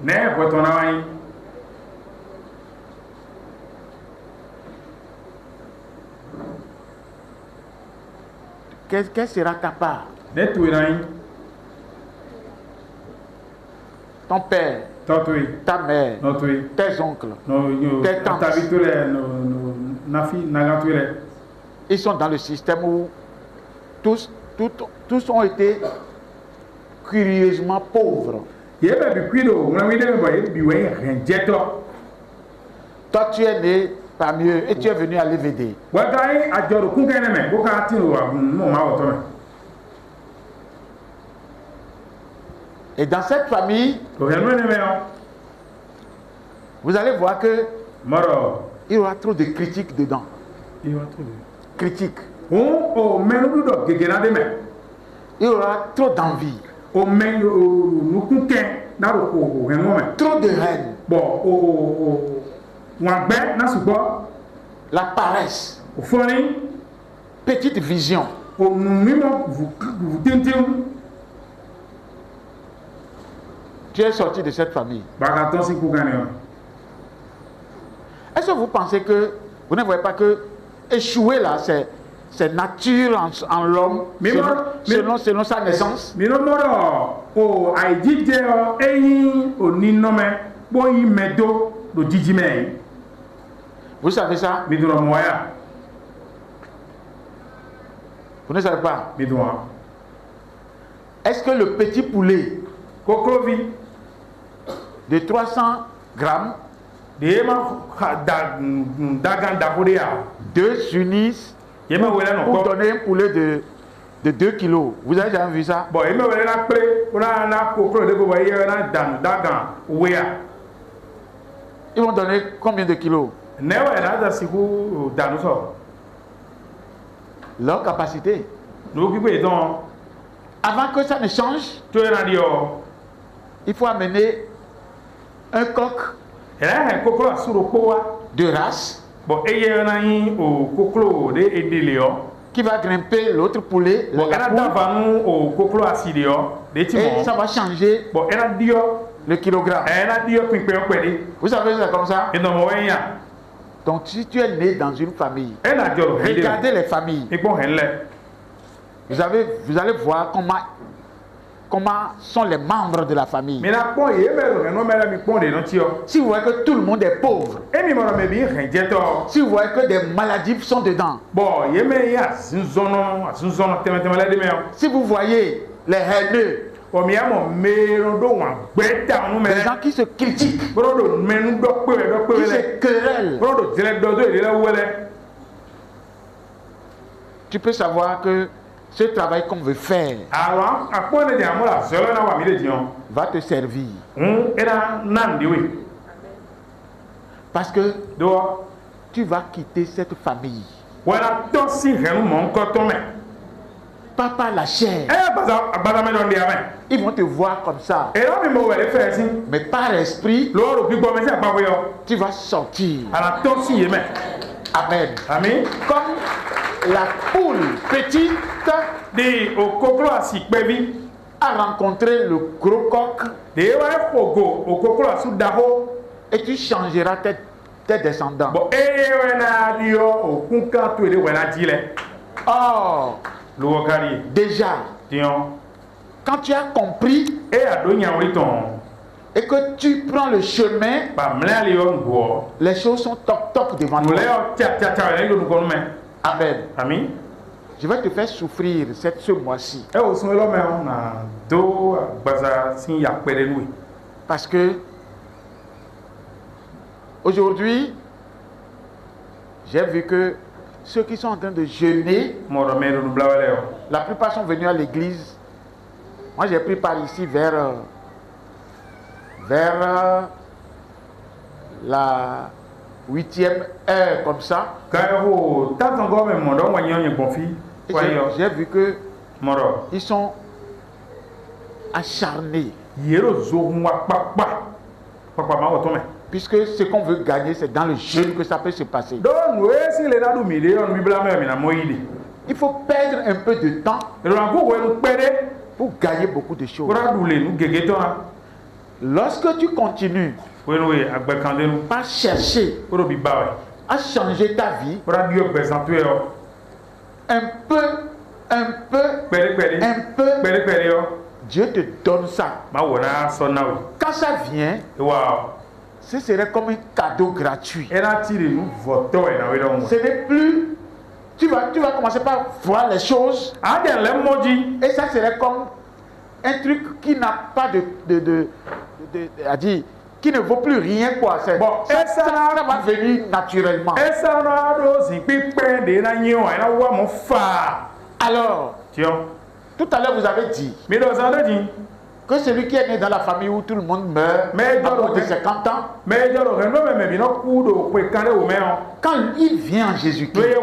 Quelle sera ta part? Ton père, ta mère, tes oncles, tes tantes. Ils sont dans le système où tous ont été curieusement pauvres. Toi, tu es né parmi eux et tu es venu à l'EVD. Et dans cette famille, vous allez voir que il y aura trop de critiques dedans. Il y aura trop de critiques. Il y aura trop d'envie. Trop de haine. La paresse. Petite vision. Tu es sorti de cette famille. Est-ce que vous pensez que vous ne voyez pas que échouer là, c'est nature en l'homme selon sa naissance? Vous savez ça? Vous ne savez pas? Est-ce que le petit poulet de 300 grammes deux s'unissent pour donner un poulet de 2 kilos? Vous avez jamais vu ça? Ils vont donner combien de kilos? Leur capacité. Avant que ça ne change, il faut amener un coq de race qui va grimper l'autre poulet, et ça va changer le kilogramme. Vous savez, c'est comme ça. Donc si tu es né dans une famille, regardez les familles. Vous allez voir comment sont les membres de la famille. Si vous voyez que tout le monde est pauvre, si vous voyez que des maladies sont dedans, si vous voyez les haineux, les gens qui se critiquent, qui se querellent, tu peux savoir que ce travail qu'on veut faire va te servir. Parce que tu vas quitter cette famille. Pas par la chair. Ils vont te voir comme ça. Mais par esprit, tu vas sortir. Amen. Comme la poule petite a rencontré le gros coq, et tu changeras tes descendants. Or, déjà, quand tu as compris et que tu prends le chemin, les choses sont toc devant toi. Amen. Je vais te faire souffrir ce mois-ci. Parce que aujourd'hui, j'ai vu que ceux qui sont en train de jeûner, la plupart sont venus à l'église. Moi, j'ai pris par ici vers la 8e heure, comme ça. J'ai vu que ils sont acharnés. Puisque ce qu'on veut gagner, c'est dans le jeûne que ça peut se passer. Il faut perdre un peu de temps pour gagner beaucoup de choses. Lorsque tu continues à chercher à changer ta vie, un peu un peu, Dieu te donne ça. Quand ça vient, ce serait comme un cadeau gratuit. Ce n'est plus. Tu vas commencer par voir les choses. Et ça serait comme un truc qui n'a pas à dire, qui ne vaut plus rien, quoi. Ça va venir naturellement. Alors, tout à l'heure vous avez dit que celui qui est né dans la famille où tout le monde meurt à cause de 50 ans, quand il vient en Jésus-Christ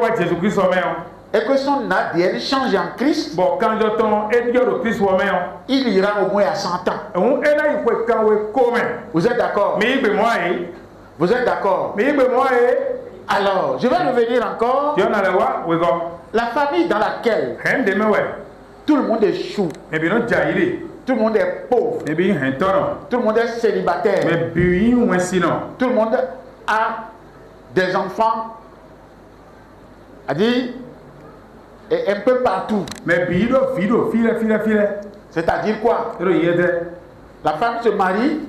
et que son ADN change en Christ, il ira au moins à 100 ans. Vous êtes d'accord? Vous êtes d'accord? Alors, je vais revenir encore. La famille dans laquelle tout le monde est chou, tout le monde est pauvre, tout le monde est célibataire, tout le monde a des enfants, et un peu partout. C'est-à-dire quoi? La femme se marie,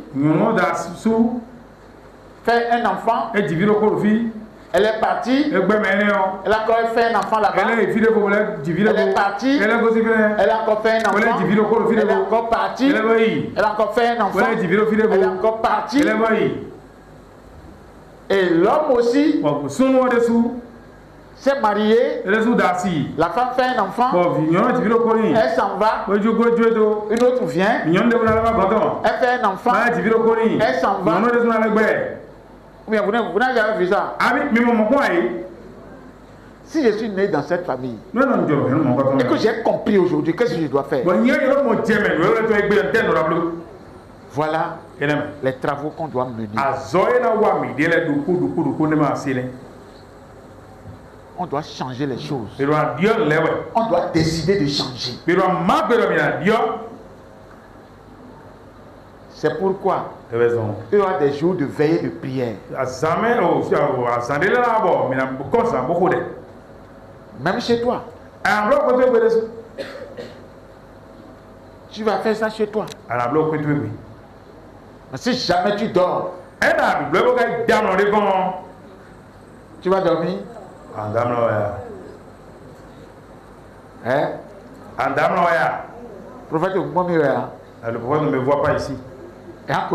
fait un enfant, elle est partie, elle a encore fait un enfant là-bas, elle est partie, elle a encore fait un enfant, elle est encore partie, elle a encore fait un enfant, elle est encore partie. Et l'homme aussi s'est marié, la femme fait un enfant, elle s'en va, une autre vient, elle fait un enfant, elle s'en va. Mais vous n'avez jamais vu ça? Si je suis né dans cette famille et que j'ai compris aujourd'hui, qu'est-ce que je dois faire? Voilà les travaux qu'on doit mener. On doit changer les choses. On doit décider de changer. C'est pourquoi il y aura des jours de veillée de prière. Même chez toi. Tu vas faire ça chez toi. Mais si jamais tu dors, tu vas dormir. Prophète, le prophète ne me voit pas ici. Tu vas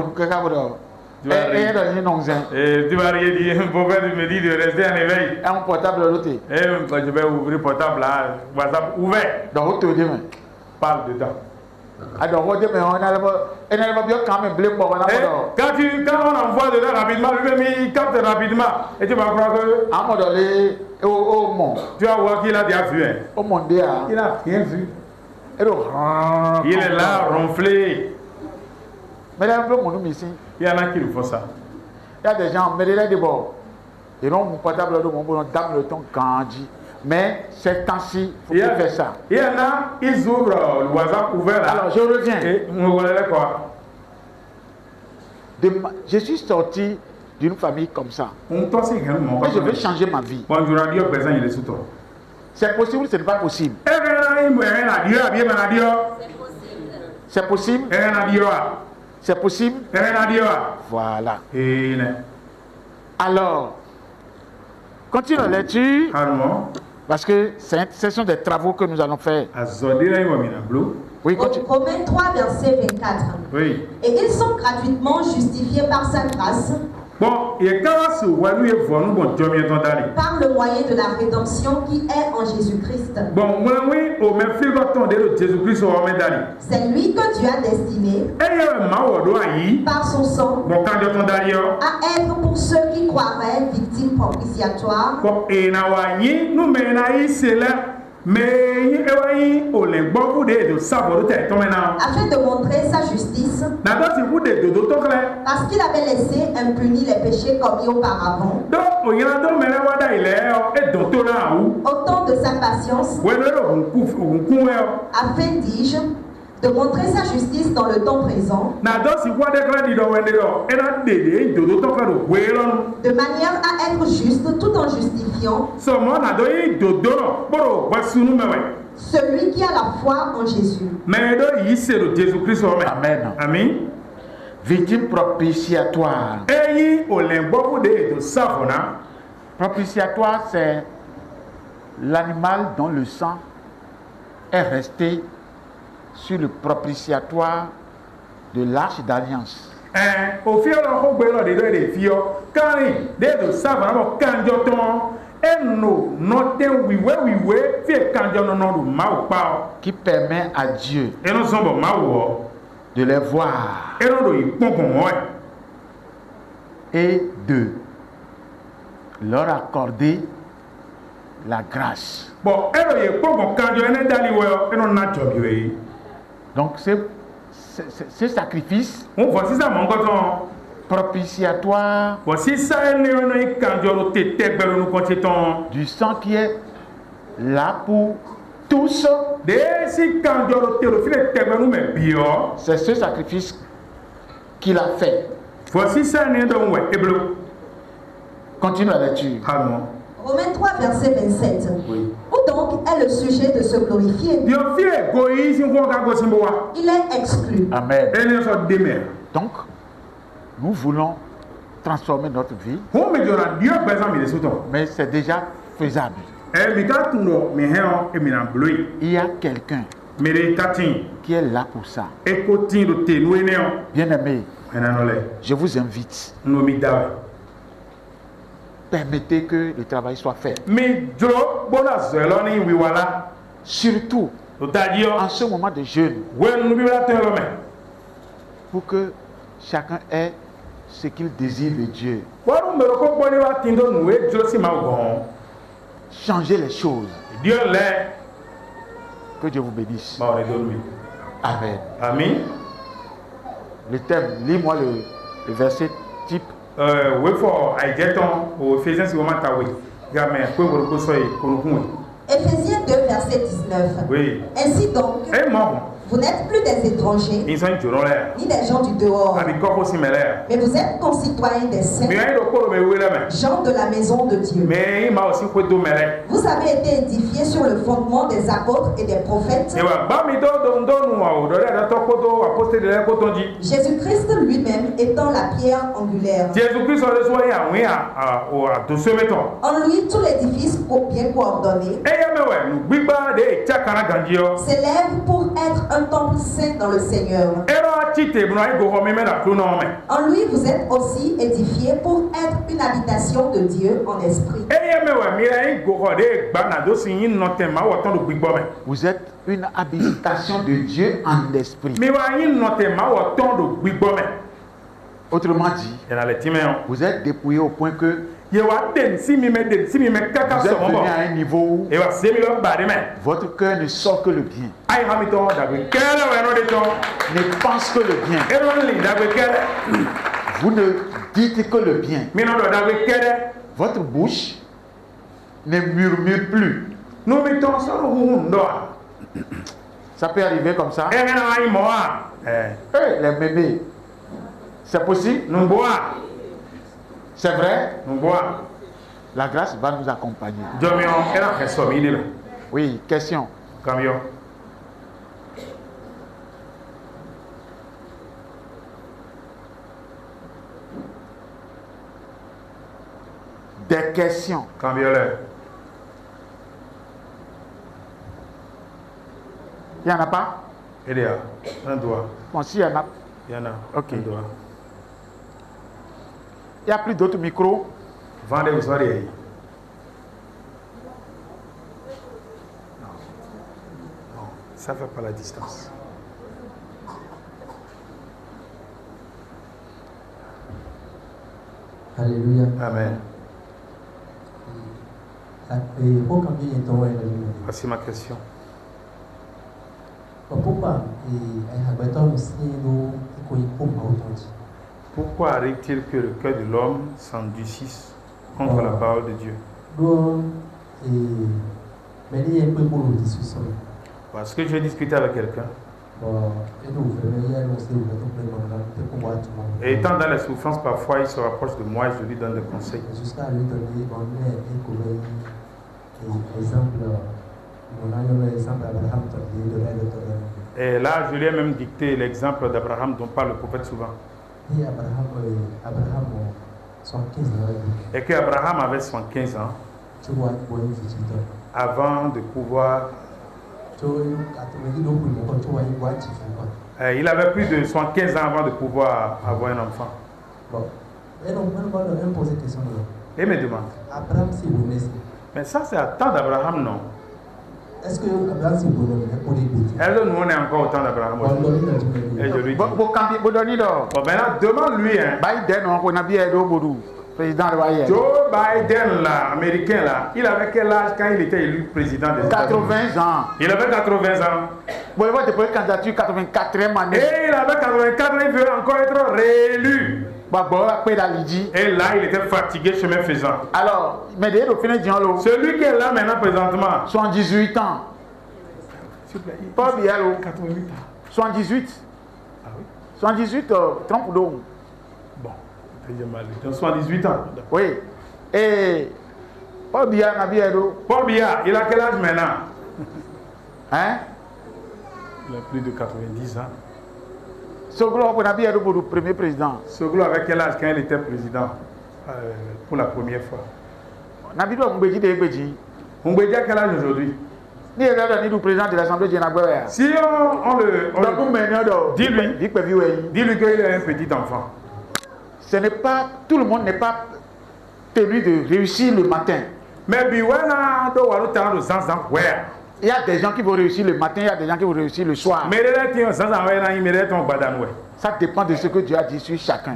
rien dire. Le prophète me dit de rester en éveil. Un portable l'autre. Je vais ouvrir le portable là. WhatsApp ouvert. Donc, tu dis, parle dedans. Alors, on quand on envoie dedans rapidement, lui-même il capte rapidement. Et tu vas croire que. Tu vas voir qu'il a déjà vu. Il n'a rien vu. Il est là, ronflé. Il y en a qui le font ça. Il y a des gens, mais il y a des bords. Ils ont mon portable, dans le ton Gandhi. Mais ces temps-ci, il faut faire ça. Il y en a, ils ouvrent le WhatsApp ouvert là. Alors, je reviens. Et vous voulez quoi? Je suis sorti d'une famille comme ça. Et je veux changer ma vie. C'est possible ou ce n'est pas possible? C'est possible? C'est possible? Voilà. Alors, continue la lecture. Parce que ce sont des travaux que nous allons faire. Oui, Romains 3, verset 24. Oui. Et ils sont gratuitement justifiés par sa grâce. Par le moyen de la rédemption qui est en Jésus-Christ. C'est lui que Dieu a destiné par son sang à être pour ceux qui croiraient victimes propitiatoires. Afin de montrer sa justice, parce qu'il avait laissé impunis les péchés commis auparavant, au temps de sa patience, afin, dis-je, de montrer sa justice dans le temps présent, de manière à être juste tout en justifiant celui qui a la foi en Jésus. Amen. Amen. Victime propitiatoire. Propitiatoire, c'est l'animal dont le sang est resté sur le propitiatoire de l'arche d'alliance. Qui permet à Dieu de les voir et de leur accorder la grâce. Donc ce sacrifice propitiatoire du sang qui est là pour tous, c'est ce sacrifice qu'il a fait. Continue la lecture. Romains 3, verset 27. Oui. Où donc est le sujet de se glorifier? Il est exclu. Amen. Donc, nous voulons transformer notre vie, mais c'est déjà faisable. Il y a quelqu'un qui est là pour ça. Bien-aimé, je vous invite. Permettez que le travail soit fait. Surtout en ce moment de jeûne, pour que chacun ait ce qu'il désire de Dieu. Changer les choses. Que Dieu vous bénisse. Amen. Amen. Le thème, lis-moi le verset type. Éphésiens 2, verset 19. Oui. Ainsi donc, vous n'êtes plus des étrangers, ni des gens du dehors, mais vous êtes concitoyens des saints, gens de la maison de Dieu. Vous avez été édifiés sur le fondement des apôtres et des prophètes. Jésus-Christ lui-même étant la pierre angulaire. En lui, tout l'édifice bien coordonné s'élève pour être un temple saint dans le Seigneur. En lui, vous êtes aussi édifiés pour être une habitation de Dieu en esprit. Vous êtes une habitation de Dieu en esprit. Autrement dit, vous êtes dépouillé au point que vous êtes venu à un niveau où votre cœur ne sort que le bien, ne pense que le bien. Vous ne dites que le bien. Votre bouche ne murmure plus. Ça peut arriver comme ça. Les bébés, c'est possible? C'est vrai? La grâce va nous accompagner. Oui, question. Des questions. Il n'y en a pas? Il y a un doigt. Bon, s'il y en a. Il y en a. Ok. Un doigt. Il n'y a plus d'autres micros? Vendez vos oreilles. Non, ça ne fait pas la distance. Alléluia. Amen. Voici ma question. Pourquoi arrive-t-il que le cœur de l'homme s'endurcisse contre la parole de Dieu? Parce que j'ai discuté avec quelqu'un. Et étant dans les souffrances, parfois il se rapproche de moi et je lui donne des conseils. Jusqu'à lui donner exemple Et là, je lui ai même dicté l'exemple d'Abraham dont parle le prophète souvent. Et Abraham 75 ans. Et qu'Abraham avait 75 ans avant de pouvoir... il avait plus de 75 ans avant de pouvoir avoir un enfant. Bon. Et me demande. Abraham, c'est bon. Mais ça, c'est à temps d'Abraham, non? Est-ce que Abraham, c'est bon? Est-ce que nous, on est encore au temps d'Abraham? Et je lui dis. Bon, maintenant, demande-lui, hein. Joe Biden, là, américain, là, il avait quel âge quand il était élu président des États-Unis? 80 ans. Il avait 80 ans. Bon, il va déposer candidature 84e année. Et il avait 84 ans, il veut encore être réélu. Et là, il était fatigué, chemin faisant. Alors, mais celui qui est là maintenant, présentement, 78 ans. Pas bien, 88 ans. 78. Ah oui? 78, Trump ou donc? Bon, il a 78 ans. Oui. Et Paul Biya, Paul Biya, il a quel âge maintenant? Hein? Il a plus de 90 ans. Soglo le premier président. Soglo avait quel âge quand il était président pour la première fois? Mbedji a quel âge aujourd'hui? Si on le dis-lui qu'il est un petit enfant. Ce n'est pas, tout le monde n'est pas tenu de réussir le matin. Mais il y a des gens qui vont réussir le matin, il y a des gens qui vont réussir le soir. Ça dépend de ce que Dieu a dit sur chacun.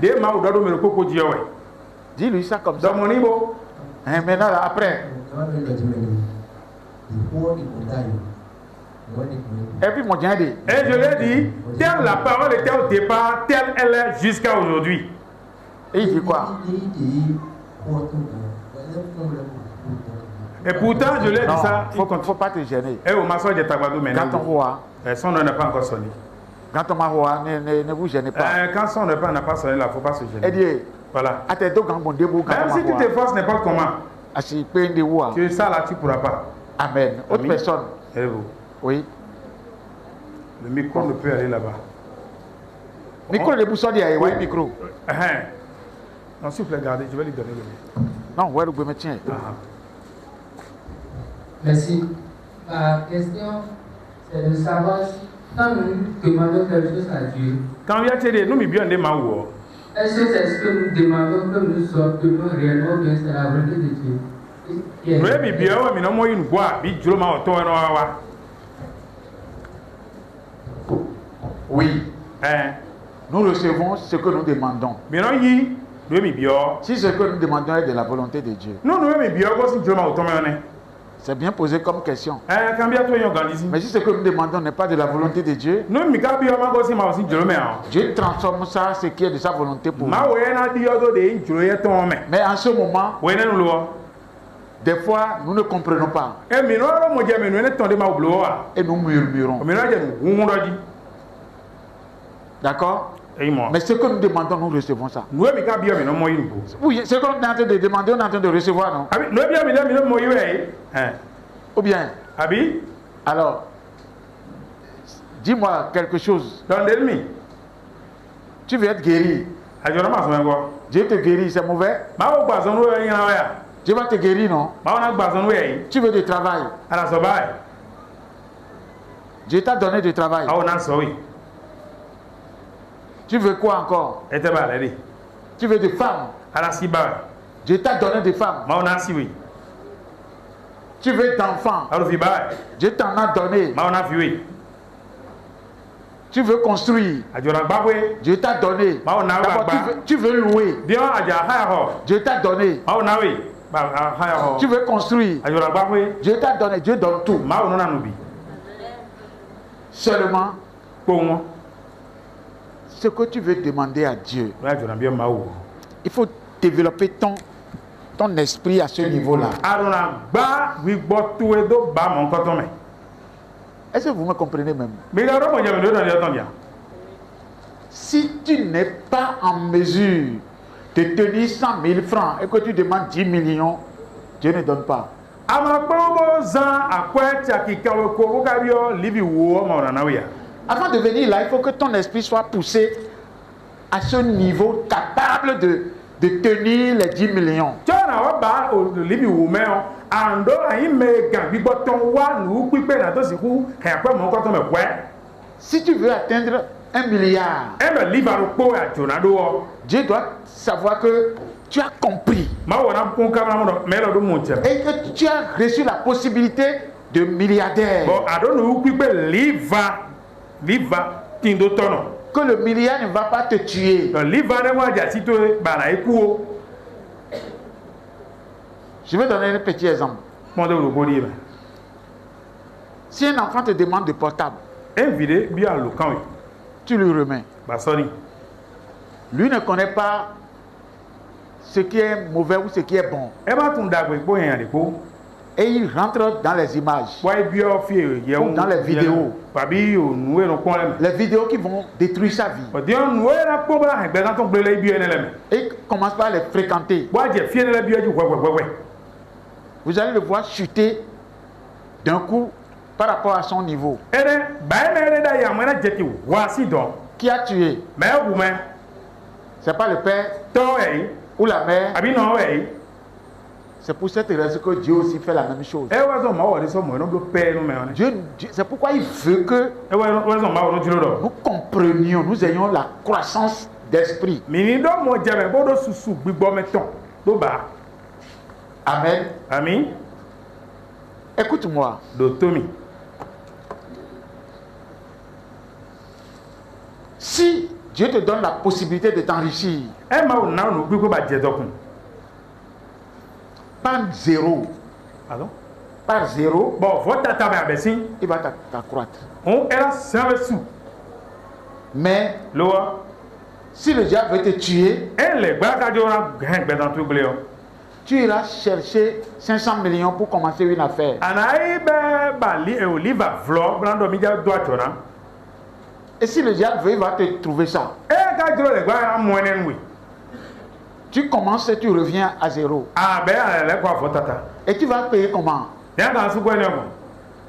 Dis-lui ça comme ça. Et maintenant, après. Et puis, mon Dieu a dit. Et je lui ai dit, telle la parole était au départ, telle elle est jusqu'à aujourd'hui. Et il dit quoi? Et pourtant, je lui ai dit ça. Il ne faut pas te gêner. Et au maçon de Tagbadou maintenant. Quand on voit. Son nom n'a pas encore sonné. Quand on voit, ne vous gênez pas. Quand son nom n'a pas sonné, il ne faut pas se gêner. Et dit, voilà. Même si tu te forces n'importe comment. Tu es ça là, tu ne pourras pas. Amen. Autre personne. Et vous? Oui. Le micro ne peut aller là-bas. Micro, le bousson dit, oui, micro. Non, s'il vous plaît, gardez, je vais lui donner le micro. Non, ouais, le tien. Merci. Ma question, c'est de savoir si, quand nous demandons quelque chose à Dieu, quand nous nous bien des maouos. Est-ce que c'est ce que nous demandons que nous sortons réellement, bien c'est la volonté de Dieu? Oui. Nous recevons ce que nous demandons. Si ce que nous demandons est de la volonté de Dieu. C'est bien posé comme question. Mais si ce que nous demandons n'est pas de la volonté de Dieu, Dieu transforme ça, ce qui est de sa volonté pour nous. Mais en ce moment, des fois, nous ne comprenons pas. Et nous murmurons. D'accord? Mais ce que nous demandons, nous recevons ça. Oui, ce que nous sommes en train de demander, on est en train de recevoir, non? Ou bien? Alors, dis-moi quelque chose. Tu veux être guéri. Dieu te guérit, c'est mauvais? Dieu va te guérir, non? Tu veux du travail. Dieu t'a donné du travail. Tu veux quoi encore? Tu veux des femmes. Dieu t'a donné des femmes. Tu veux d'enfants. Dieu t'en a donné. Tu veux construire. Dieu t'a donné. Tu veux louer. Dieu t'a donné. Tu veux construire. Dieu t'a donné. Dieu donne tout. Seulement, ce que tu veux demander à Dieu, il faut développer ton esprit à ce niveau-là. Est-ce que vous me comprenez même? Si tu n'es pas en mesure de tenir 100 000 francs et que tu demandes 10 millions, Dieu ne donne pas. Avant de venir là, il faut que ton esprit soit poussé à ce niveau capable de tenir les 10 millions. Si tu veux atteindre 1 milliard, Dieu doit savoir que tu as compris et que tu as reçu la possibilité de milliardaire. Que le milliard ne va pas te tuer. Je vais donner un petit exemple. Si un enfant te demande de portable, tu lui remets. Lui ne connaît pas ce qui est mauvais ou ce qui est bon. Et il rentre dans les images, ou dans les vidéos. Les vidéos qui vont détruire sa vie. Et il commence par les fréquenter. Vous allez le voir chuter d'un coup par rapport à son niveau. Qui a tué? C'est pas le père ou la mère. C'est pour cette raison que Dieu aussi fait la même chose. C'est pourquoi il veut que nous comprenions, nous ayons la croissance d'esprit. Amen. Amen. Écoute-moi. Si Dieu te donne la possibilité de t'enrichir, par zéro. Pardon? Par zéro. Bon, il va t'accroître. Mais si le diable veut te tuer, tu iras chercher 500 millions pour commencer une affaire. Et si le diable veut, il va te trouver ça. Tu commences et tu reviens à zéro. Et tu vas payer comment?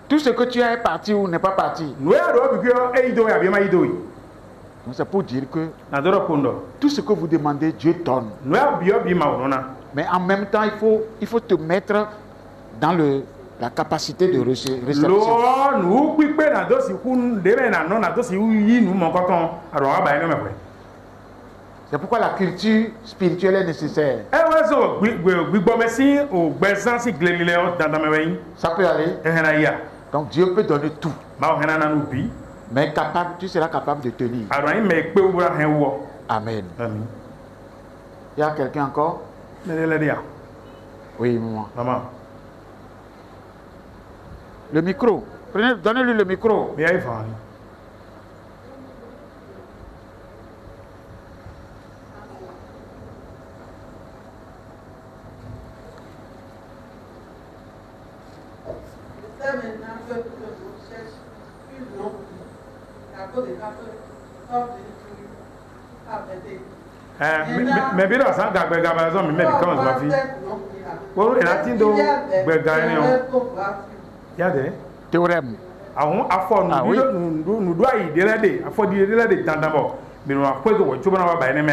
Tout ce que tu as est parti ou n'est pas parti. Donc c'est pour dire que tout ce que vous demandez, Dieu donne. Mais en même temps, il faut te mettre dans la capacité de réception. C'est pourquoi la culture spirituelle est nécessaire. Ça peut aller. Donc Dieu peut donner tout. Mais tu seras capable de tenir. Amen. Il y a quelqu'un encore? Oui, maman. Le micro. Donnez-lui le micro. Maintenant que je cherche plus long, à cause de ça, comme mais bien ça gagbe gabazo mi me becomes ma fille. Well, and I think do Yade théorème. Ahun afọ nu do ayi de afọ di de dandabo. Mais on a posé au chobana ba ene me.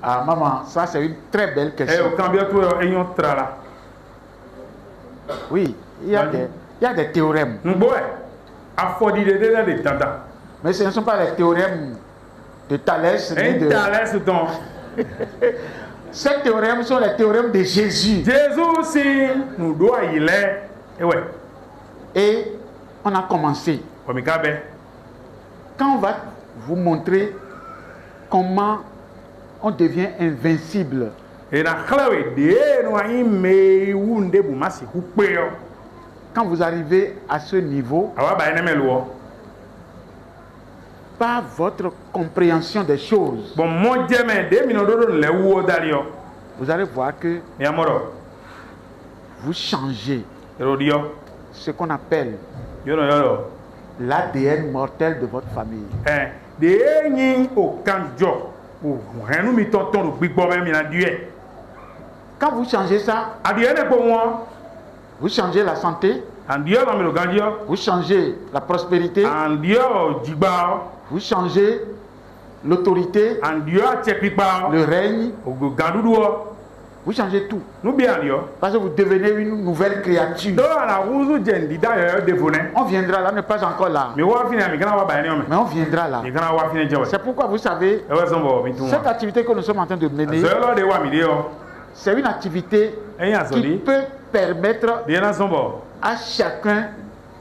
Ah maman, ça c'est une très belle question. Eh, quand bien tout ayons trala. Oui, il y a des théorèmes. Afọ di de danda. Mais ce ne sont pas les théorèmes de Thalès. Thalès donc. Ces théorèmes sont les théorèmes de Jésus. Jésus aussi nous doit y aller. Et on a commencé. Quand on va vous montrer comment on devient invincible. Quand vous arrivez à ce niveau, par votre compréhension des choses, vous allez voir que vous changez ce qu'on appelle l'ADN mortel de votre famille. Quand vous changez ça, Vous changez la santé. Vous changez la prospérité. Vous changez l'autorité, le règne. Vous changez tout. Parce que vous devenez une nouvelle créature. On viendra là, on n'est pas encore là. Mais on viendra là. C'est pourquoi vous savez, cette activité que nous sommes en train de mener, c'est une activité qui peut permettre à chacun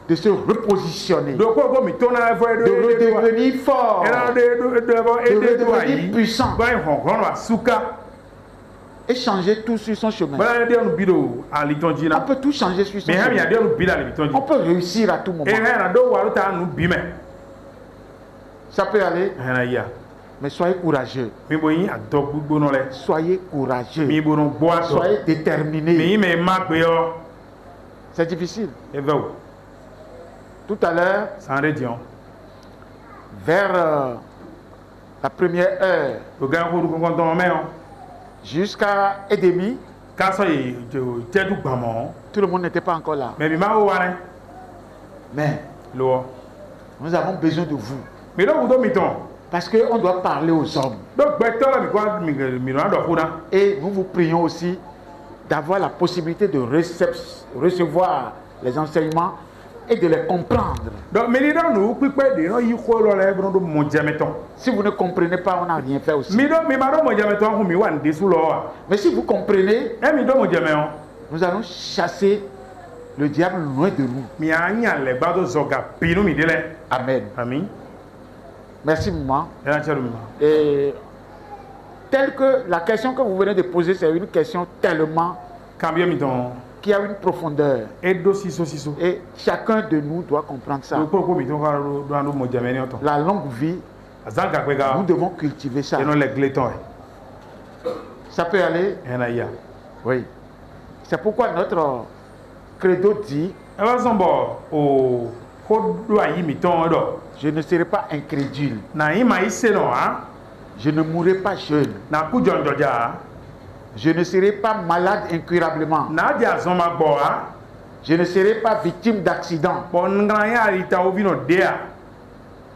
de se repositionner, de redevenir fort, de redevenir puissant et changer tout sur son chemin. On peut tout changer sur son chemin. On peut réussir à tout moment. Ça peut aller. Mais soyez courageux. Soyez courageux. Soyez déterminés. C'est difficile. Tout à l'heure, vers la première heure, jusqu'à 1h30, tout le monde n'était pas encore là. Mais nous avons besoin de vous. Parce qu'on doit parler aux hommes. Et nous vous prions aussi d'avoir la possibilité de recevoir les enseignements et de les comprendre. Si vous ne comprenez pas, on n'a rien fait aussi. Mais si vous comprenez, nous allons chasser le diable loin de nous. Amen. Amen. Merci, maman. Et telle que la question que vous venez de poser, c'est une question tellement qui a une profondeur. Et chacun de nous doit comprendre ça. La longue vie, nous devons cultiver ça. Ça peut aller? Oui. C'est pourquoi notre credo dit: je ne serai pas incrédule. Je ne mourrai pas jeune. Je ne serai pas malade incurablement. Je ne serai pas victime d'accident.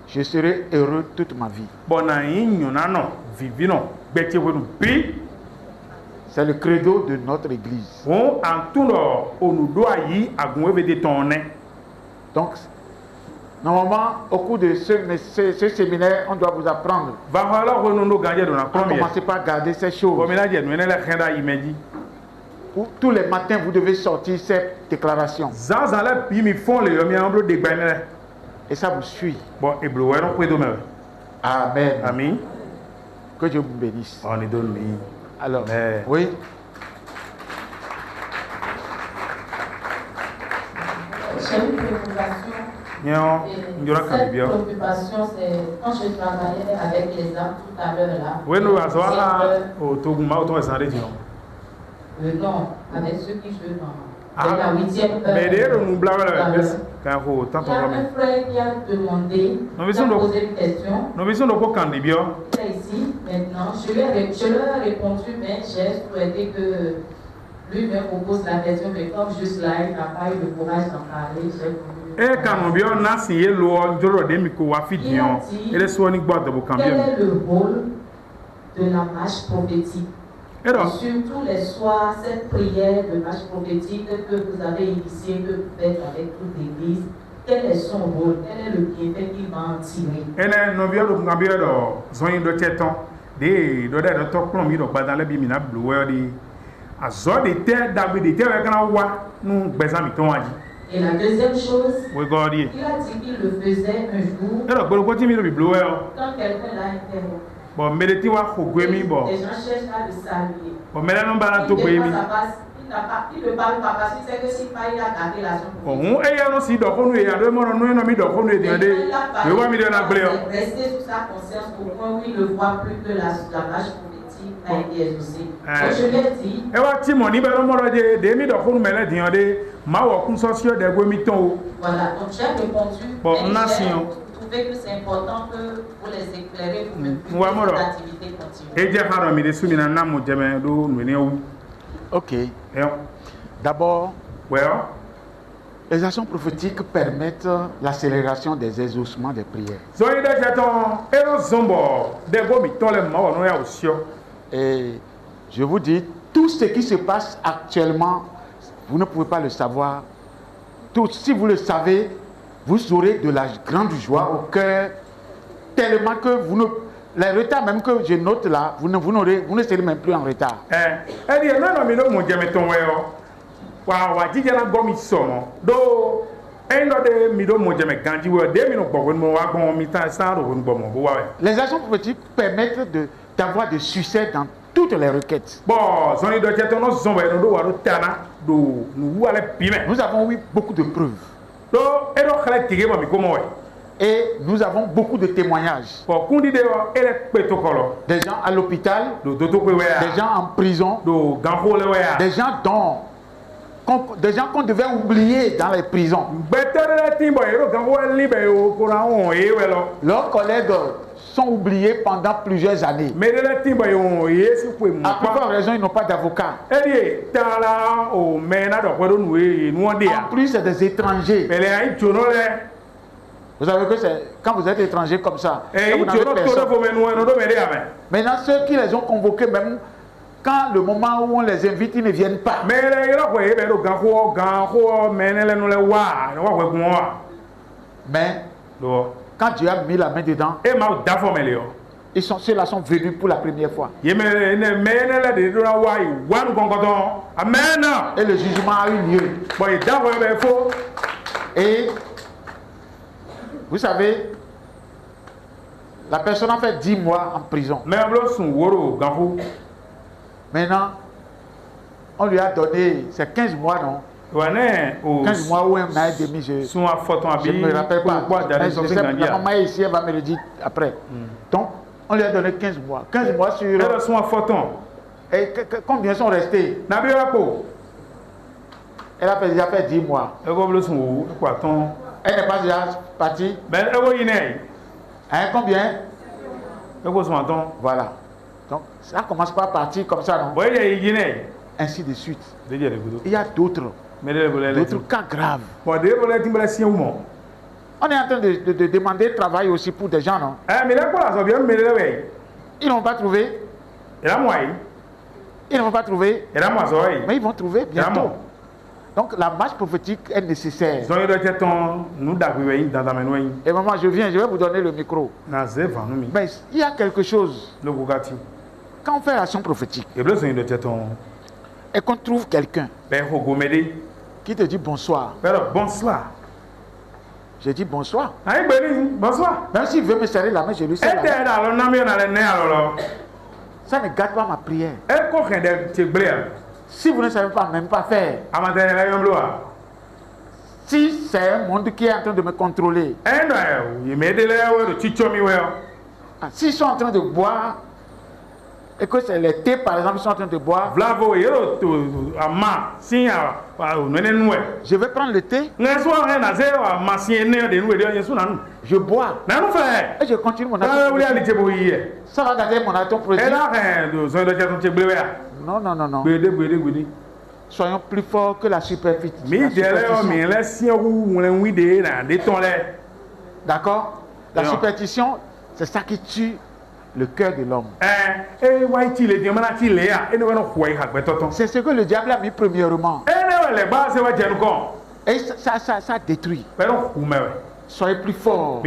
Je serai heureux toute ma vie. C'est le credo de notre église. Donc, normalement, au cours de ce séminaire, on doit vous apprendre. Commencez par garder ces choses. Tous les matins, vous devez sortir cette déclaration. Et ça vous suit. Amen. Amen. Que Dieu vous bénisse. Alors, oui. J'ai une préoccupation. Cette préoccupation, c'est quand je travaillais avec les âmes tout à l'heure là. Non, avec ceux qui jouent dans la 8e heure. Il y a un frère qui a demandé, qui a posé une question. Il est ici maintenant. Je lui ai répondu, mais j'ai souhaité que lui me propose la question, mais comme juste là, il n'a pas eu le courage d'en parler, j'ai voulu. Quel est le rôle de la marche prophétique? Surtout les soirs, cette prière de marche prophétique que vous avez initiée, que vous faites avec toute l'église, quel est son rôle? Quel est le bienfait qu'il va en tirer? Et la deuxième chose, il a dit qu'il le faisait un jour quand quelqu'un l'a interrompu. Les gens cherchent à le saluer. Il ne parle pas parce qu'il sait que s'il parle, il a gardé la son. Rester sous sa conscience au point où il ne voit plus que la marche prophétique a été exaucée. Donc je lui ai dit. Voilà, donc j'ai répondu. Que c'est important que vous les éclairez pour que l'activité continue. Ok. D'abord, Les actions prophétiques permettent l'accélération des exaucements des prières. Et je vous dis, tout ce qui se passe actuellement, vous ne pouvez pas le savoir. Tout, si vous le savez, vous aurez de la grande joie au cœur, tellement que vous ne... Les retards même que je note là, vous ne serez même plus en retard. Les actions prophétiques permettent d'avoir du succès dans toutes les requêtes. Nous avons eu beaucoup de preuves. Et nous avons beaucoup de témoignages. Des gens à l'hôpital, des gens en prison, des gens qu'on devait oublier dans les prisons. Leurs collègues sont oubliés pendant plusieurs années. À plus forte raison, ils n'ont pas d'avocat. En plus, c'est des étrangers. Vous savez que c'est quand vous êtes étranger comme ça. Maintenant, ceux qui les ont convoqués, même quand le moment où on les invite, ils ne viennent pas. Mais quand Dieu a mis la main dedans, ceux-là sont venus pour la première fois. Et le jugement a eu lieu. Et vous savez, la personne a fait 10 mois en prison. Maintenant, on lui a donné, c'est 15 mois, non? 15 mois ou un an et demi, je ne me rappelle pas. La maman est ici, elle va me le dire après. Donc, on lui a donné 15 mois. 15 mois sur... Et combien sont restés? Elle a déjà fait 10 mois. Elle n'est pas déjà partie. Hein, combien? Voilà. Donc, ça commence par partir comme ça, non? Ainsi de suite. Il y a d'autres cas graves. On est en train de demander travail aussi pour des gens, non? Ils n'ont pas trouvé. Ils n'ont pas trouvé. Mais ils vont trouver bientôt. Donc la marche prophétique est nécessaire. Et maman, je vais vous donner le micro. Mais il y a quelque chose. Quand on fait l'action prophétique et qu'on trouve quelqu'un qui te dit bonsoir. Je dis bonsoir. Même s'il veut me serrer la main, je lui serre la main. Ça ne gâte pas ma prière. Si vous ne savez pas même pas faire, si c'est un monde qui est en train de me contrôler, s'ils sont en train de boire, et que c'est les thés par exemple, ils sont en train de boire, je vais prendre le thé, je bois, et je continue mon action. Ça va garder mon action produit. Non. Soyons plus forts que la superstition. D'accord? La superstition, c'est ça qui tue le cœur de l'homme. C'est ce que le diable a mis premièrement. Et ça détruit. Soyez plus forts.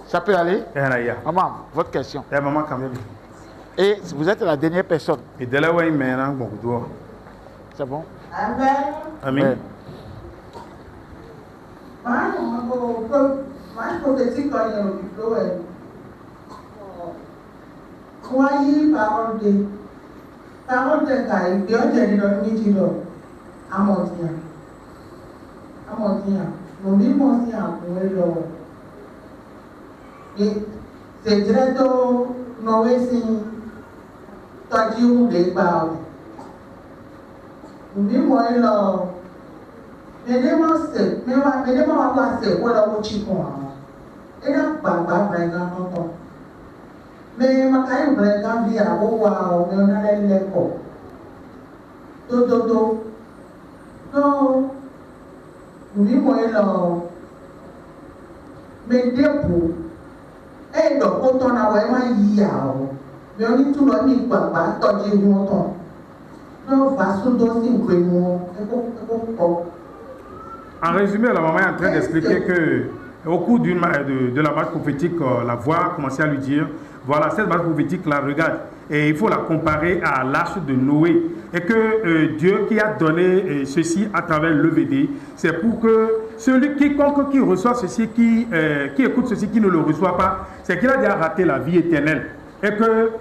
Ça peut aller? Maman, votre question. Et vous êtes la dernière personne. C'est bon? Amen. Croyez parole de Gaï, Dieu te dit dans Nitilo, Amontia. Nous vivons aussi en Pouelo. Et c'est très tôt, nous aussi, toi tu oublies pas. Nous vivons là. Mais dis-moi quoi c'est quoi la boutique quoi. Et là, papa, vraiment, mais ma caille vraiment via on a l'école. Todo Non, oui, moi, là, mais dépôt, et donc, quand on a vraiment yao, mais on est tout le monde, pas, tant que vous entendez. En résumé, la maman est en train d'expliquer que au cours de la marche prophétique, la voix a commencé à lui dire, voilà, cette marche prophétique, la regarde, et il faut la comparer à l'arche de Noé. Et que Dieu qui a donné ceci à travers l'EVD, c'est pour que quiconque qui reçoit ceci, qui écoute ceci, qui ne le reçoit pas, c'est qu'il a déjà raté la vie éternelle. Et que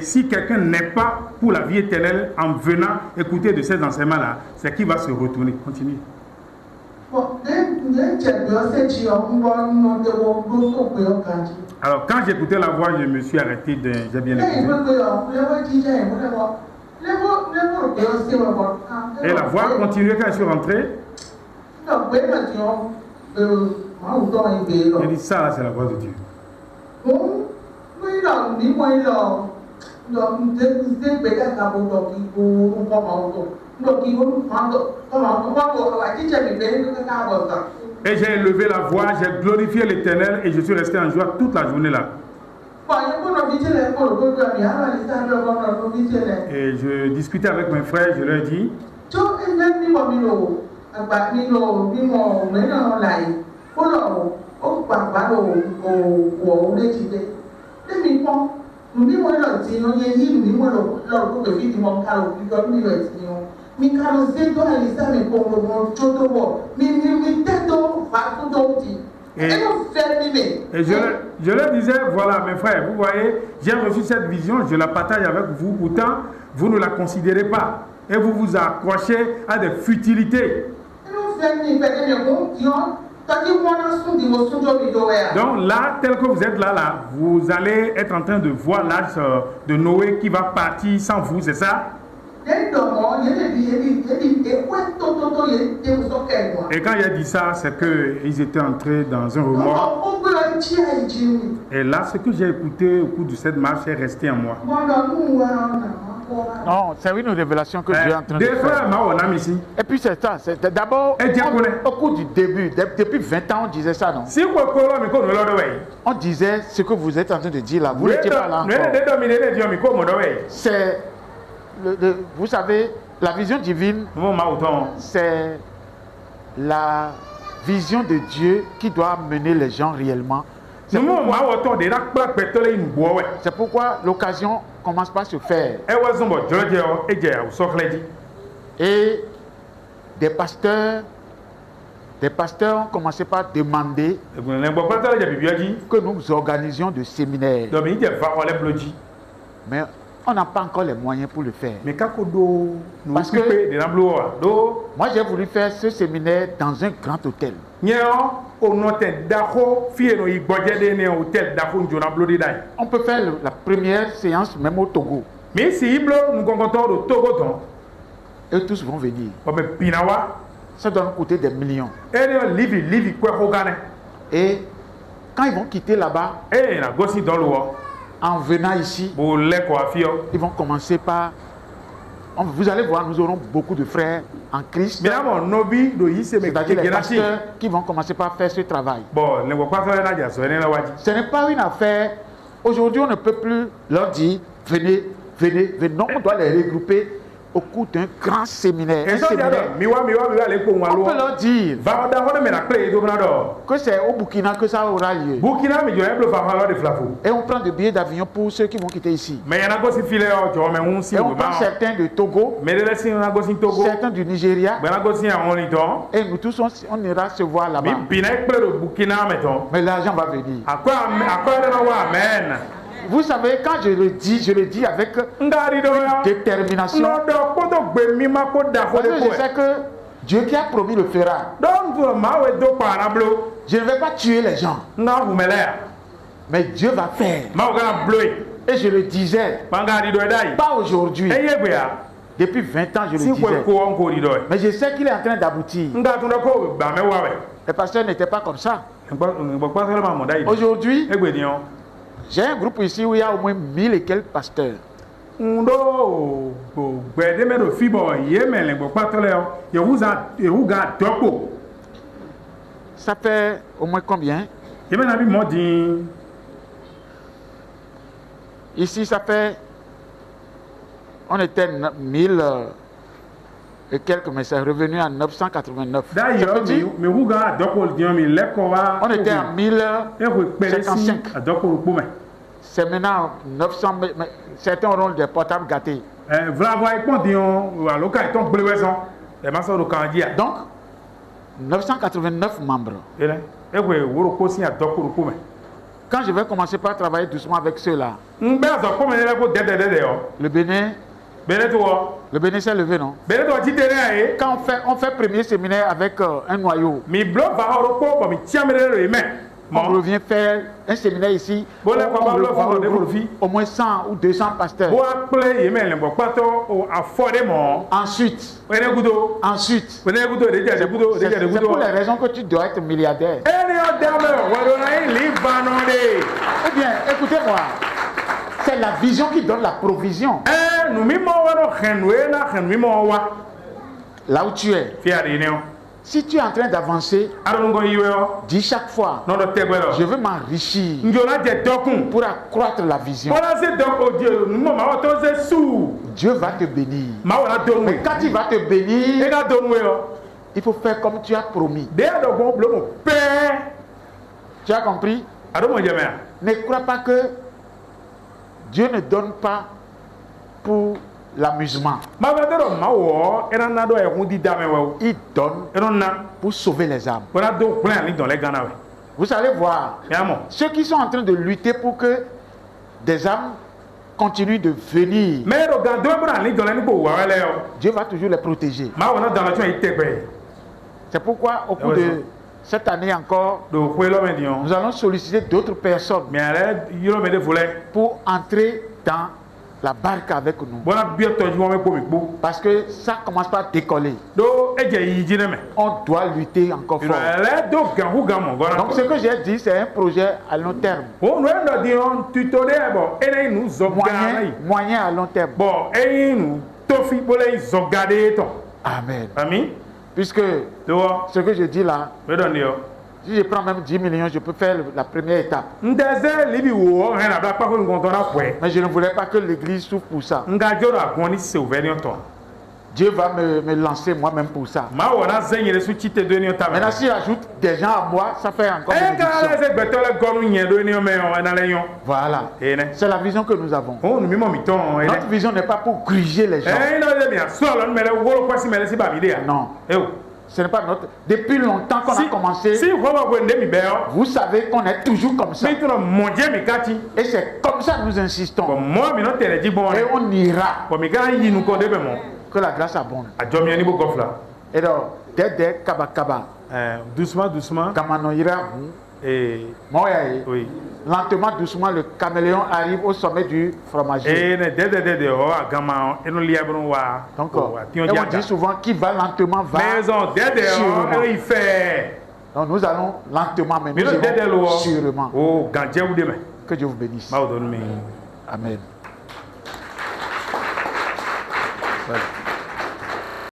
si quelqu'un n'est pas pour la vie éternelle en venant écouter de ces enseignements-là, c'est qu'il va se retourner. Continue. Alors, quand j'écoutais la voix, je me suis arrêté, j'ai bien écouté. Et la voix a continué quand je suis rentré. J'ai dit, ça, c'est la voix de Dieu. Et j'ai élevé la voix, j'ai glorifié l'Éternel et je suis resté en joie toute la journée là. Et je discutais avec mes frères, je leur ai dit, et je leur disais, voilà mes frères, vous voyez, j'ai reçu cette vision, je la partage avec vous, pourtant vous ne la considérez pas et vous vous accrochez à des futilités. Donc là, tel que vous êtes là, vous allez être en train de voir l'âge de Noé qui va partir sans vous, c'est ça? Et quand il a dit ça, c'est qu'ils étaient entrés dans un remords. Et là, ce que j'ai écouté au cours de cette marche est resté en moi. Non, c'est une révélation que Dieu est en train de faire. Et puis c'est ça, c'était d'abord au cours du début, depuis 20 ans on disait ça, non? On disait ce que vous êtes en train de dire là, vous n'étiez pas là encore. C'est, vous savez, la vision divine, c'est la vision de Dieu qui doit mener les gens réellement. C'est pourquoi l'occasion commence par se faire. Et des pasteurs ont commencé par demander que nous organisions des séminaires. Mais on n'a pas encore les moyens pour le faire. Parce que moi j'ai voulu faire ce séminaire dans un grand hôtel. On peut faire la première séance même au Togo. Et tous vont venir. Ça doit nous coûter des millions. Et quand ils vont quitter là-bas, en venant ici, ils vont commencer par... Vous allez voir, nous aurons beaucoup de frères en Christ. C'est-à-dire les pasteurs qui vont commencer par faire ce travail. Ce n'est pas une affaire... Aujourd'hui, on ne peut plus leur dire, venez. Non, on doit les regrouper au cours d'un grand séminaire. On peut leur dire que c'est au Burkina que ça aura lieu. Et on prend des billets d'avion pour ceux qui vont quitter ici. Et on prend certains de Togo, certains du Nigeria. Et nous tous, on ira se voir là-bas. Mais l'argent va venir. Vous savez, quand je le dis avec détermination. Parce que je sais que Dieu qui a promis le fera. Je ne vais pas tuer les gens. Mais Dieu va faire. Et je le disais. Pas aujourd'hui. Depuis 20 ans, je le disais. Mais je sais qu'il est en train d'aboutir. Les pasteurs n'étaient pas comme ça. Aujourd'hui, j'ai un groupe ici où il y a au moins 1000 et quelques pasteurs. Ndo bedemero fibo yemele bo patole yehuga doko. Ça fait au moins combien? Yemena bi modi. Ici ça fait on était 1000 et quelques, mais c'est revenu en 989. D'ailleurs, on était en 1055. C'est maintenant 900, mais certains auront des portables gâtés. Donc, 989 membres. Quand je vais commencer par travailler doucement avec ceux-là, le Bénin, s'est levé, non? Quand on fait premier séminaire avec un noyau, on revient faire un séminaire ici, au moins 100 ou 200 pasteurs. Ensuite, c'est pour les raisons que tu dois être milliardaire. Eh bien, écoutez-moi, c'est la vision qui donne la provision. Là où tu es, si tu es en train d'avancer, dis chaque fois, je veux m'enrichir pour accroître la vision. Dieu va te bénir. Mais quand il va te bénir, il faut faire comme tu as promis. Tu as compris? Ne crois pas que Dieu ne donne pas pour l'amusement. Il donne pour sauver les âmes. Vous allez voir, ceux qui sont en train de lutter pour que des âmes continuent de venir, Dieu va toujours les protéger. C'est pourquoi au cours de cette année encore, nous allons solliciter d'autres personnes pour entrer dans la barque avec nous. Parce que ça commence par décoller. On doit lutter encore fort. Donc ce que j'ai dit, c'est un projet à long terme. Moyen à long terme. Amen. Puisque ce que je dis là, si je prends même 10 millions, je peux faire la première étape. Mais je ne voulais pas que l'église souffre pour ça. Dieu va me lancer moi-même pour ça. Maintenant, si j'ajoute des gens à moi, ça fait encore bénédiction. Voilà. C'est la vision que nous avons. Notre vision n'est pas pour gruger les gens. Non. Ce n'est pas notre... Depuis longtemps qu'on a commencé, vous savez qu'on est toujours comme ça. Et c'est comme ça que nous insistons. Et on ira. Que la grâce abonde. Et donc, dès Kaba, doucement, doucement. Et oui. Lentement, doucement, le caméléon arrive au sommet du fromager. Donc, on dit souvent qui va lentement va sûrement. Donc nous allons lentement, mais nous irons sûrement. Que Dieu vous bénisse. Amen. Voilà.